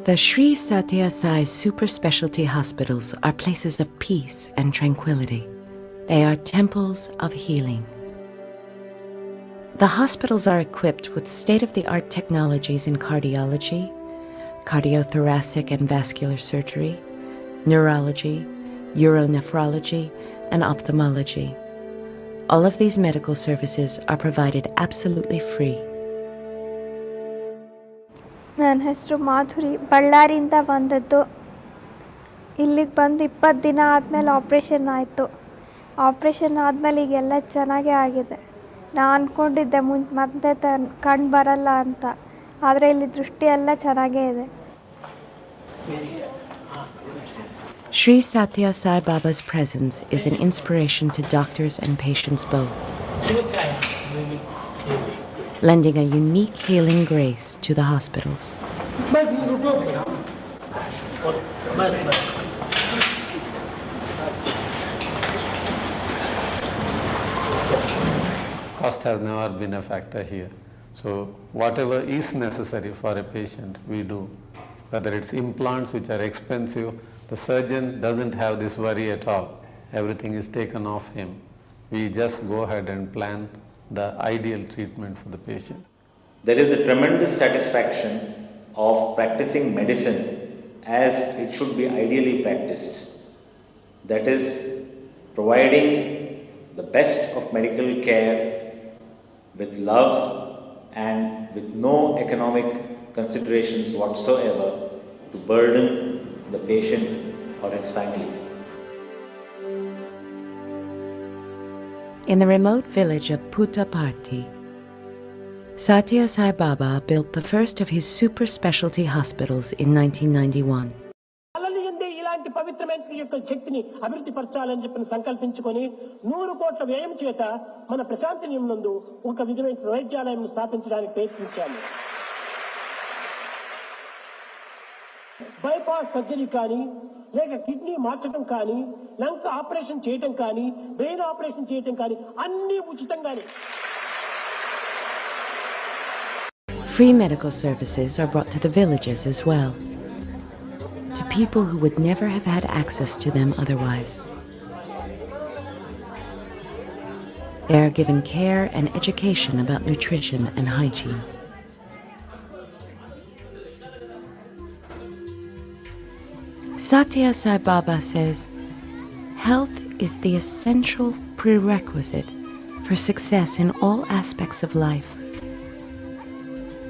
The Sri Satya Sai super specialty hospitals are places of peace and tranquility. They are temples of healing. The hospitals are equipped with state-of-the-art technologies in cardiology, cardiothoracic and vascular surgery, neurology, uronephrology, and ophthalmology. All of these medical services are provided absolutely free. ನನ್ನ ಹೆಸರು ಮಾಧುರಿ, ಬಳ್ಳಾರಿಯಿಂದ ಬಂದದ್ದು. ಇಲ್ಲಿಗೆ ಬಂದು 20 ದಿನ ಆದಮೇಲೆ operation ಆಯಿತು. Operation ಆದಮೇಲೆ ಈಗೆಲ್ಲ ಚೆನ್ನಾಗೇ ಆಗಿದೆ. ನಾನು ಅಂದ್ಕೊಂಡಿದ್ದೆ ಮತ್ತೆ ಕಣ್ಣು ಬರಲ್ಲ ಅಂತ, ಆದರೆ ಇಲ್ಲಿ ದೃಷ್ಟಿ ಎಲ್ಲ ಚೆನ್ನಾಗೇ ಇದೆ. Sri Satya Sai Baba's presence is an inspiration to doctors and patients both, lending a unique healing grace to the hospitals. Cost has never been a factor here. So whatever is necessary for a patient, we do. Whether it's implants, which are expensive, the surgeon doesn't have this worry at all. Everything is taken off him. We just go ahead and plan the ideal treatment for the patient. There is the tremendous satisfaction of practicing medicine as it should be ideally practiced. That is, providing the best of medical care with love and with no economic considerations whatsoever to burden the patient or his family. In the remote village of Puttaparthi, Satya Sai Baba built the first of his super specialty hospitals in 1991. ఇలాంటి పవిత్రమైన యొక్క శక్తిని అభివృద్ధి పరచాలని చెప్పి సంకల్పించుకొని 100 కోట్ల వ్యయం చేత మన ప్రశాంతి నియమనందు ఒక విధమైన వైద్యాలయం స్థాపించడానికి ప్రయత్నించాము. బైపాస్ సర్జరీ కానీ, లేక కిడ్నీ మార్చడం కానీ, లంగ్స్ ఆపరేషన్ చేయటం కానీ, బ్రెయిన్ ఆపరేషన్ చేయటం కానీ అన్నీ ఉచితంగానే. Free medical services are brought to the villages as well, to people who would never have had access to them otherwise. They are given care and education about nutrition and hygiene. Satya Sai Baba says, health is the essential prerequisite for success in all aspects of life,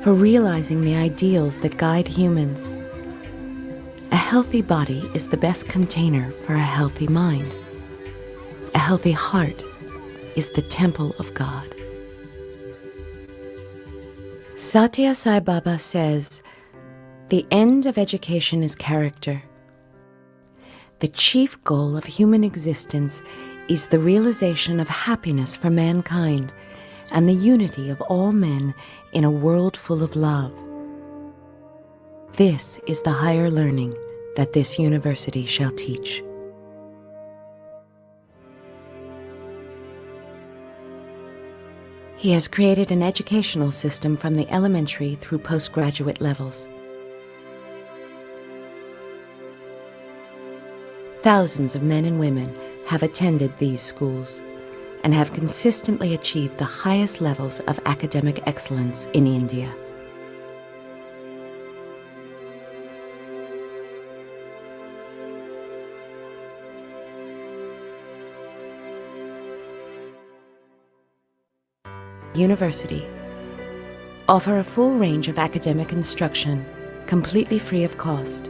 for realizing the ideals that guide humans. A healthy body is the best container for a healthy mind. A healthy heart is the temple of God. Satya Sai Baba says, the end of education is character. The chief goal of human existence is the realization of happiness for mankind and the unity of all men in a world full of love. This is the higher learning that this university shall teach. He has created an educational system from the elementary through postgraduate levels. Thousands of men and women have attended these schools and have consistently achieved the highest levels of academic excellence in India. University offer a full range of academic instruction completely free of cost.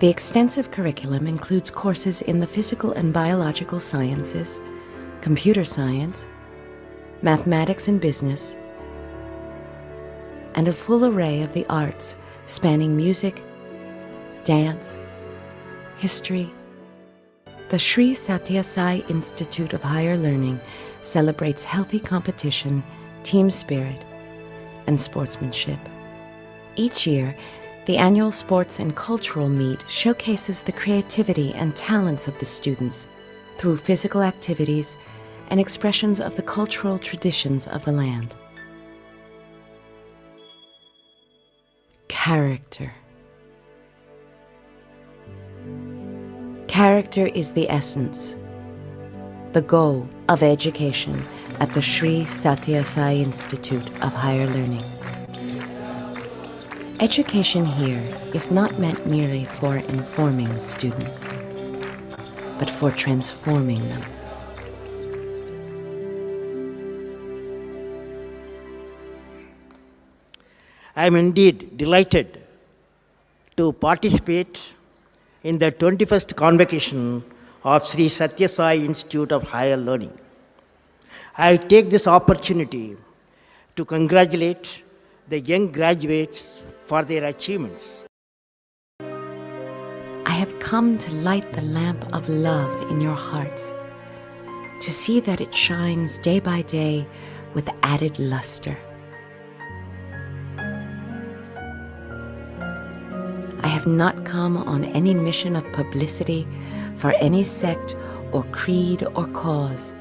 The extensive curriculum includes courses in the physical and biological sciences, computer science, mathematics and business, and a full array of the arts spanning music, dance, history. The Sri Satya Sai Institute of Higher Learning celebrates healthy competition, team spirit, and sportsmanship. Each year, the annual sports and cultural meet showcases the creativity and talents of the students through physical activities and expressions of the cultural traditions of the land. Character. Character is the essence, the goal of education at the Sri Satya Sai Institute of Higher Learning. Education here is not meant merely for informing students, but for transforming them. I am indeed delighted to participate in the 21st convocation of Sri Satya Sai Institute of Higher Learning. I take this opportunity to congratulate the young graduates for their achievements. I have come to light the lamp of love in your hearts, to see that it shines day by day with added luster. I have not come on any mission of publicity for any sect or creed or cause,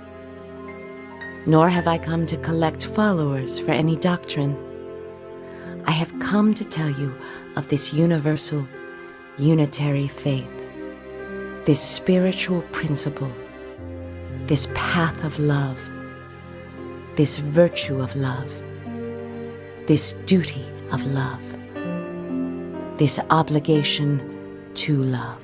nor have I come to collect followers for any doctrine. I have come to tell you of this universal, unitary faith, this spiritual principle, this path of love, this virtue of love, this duty of love, this obligation to love.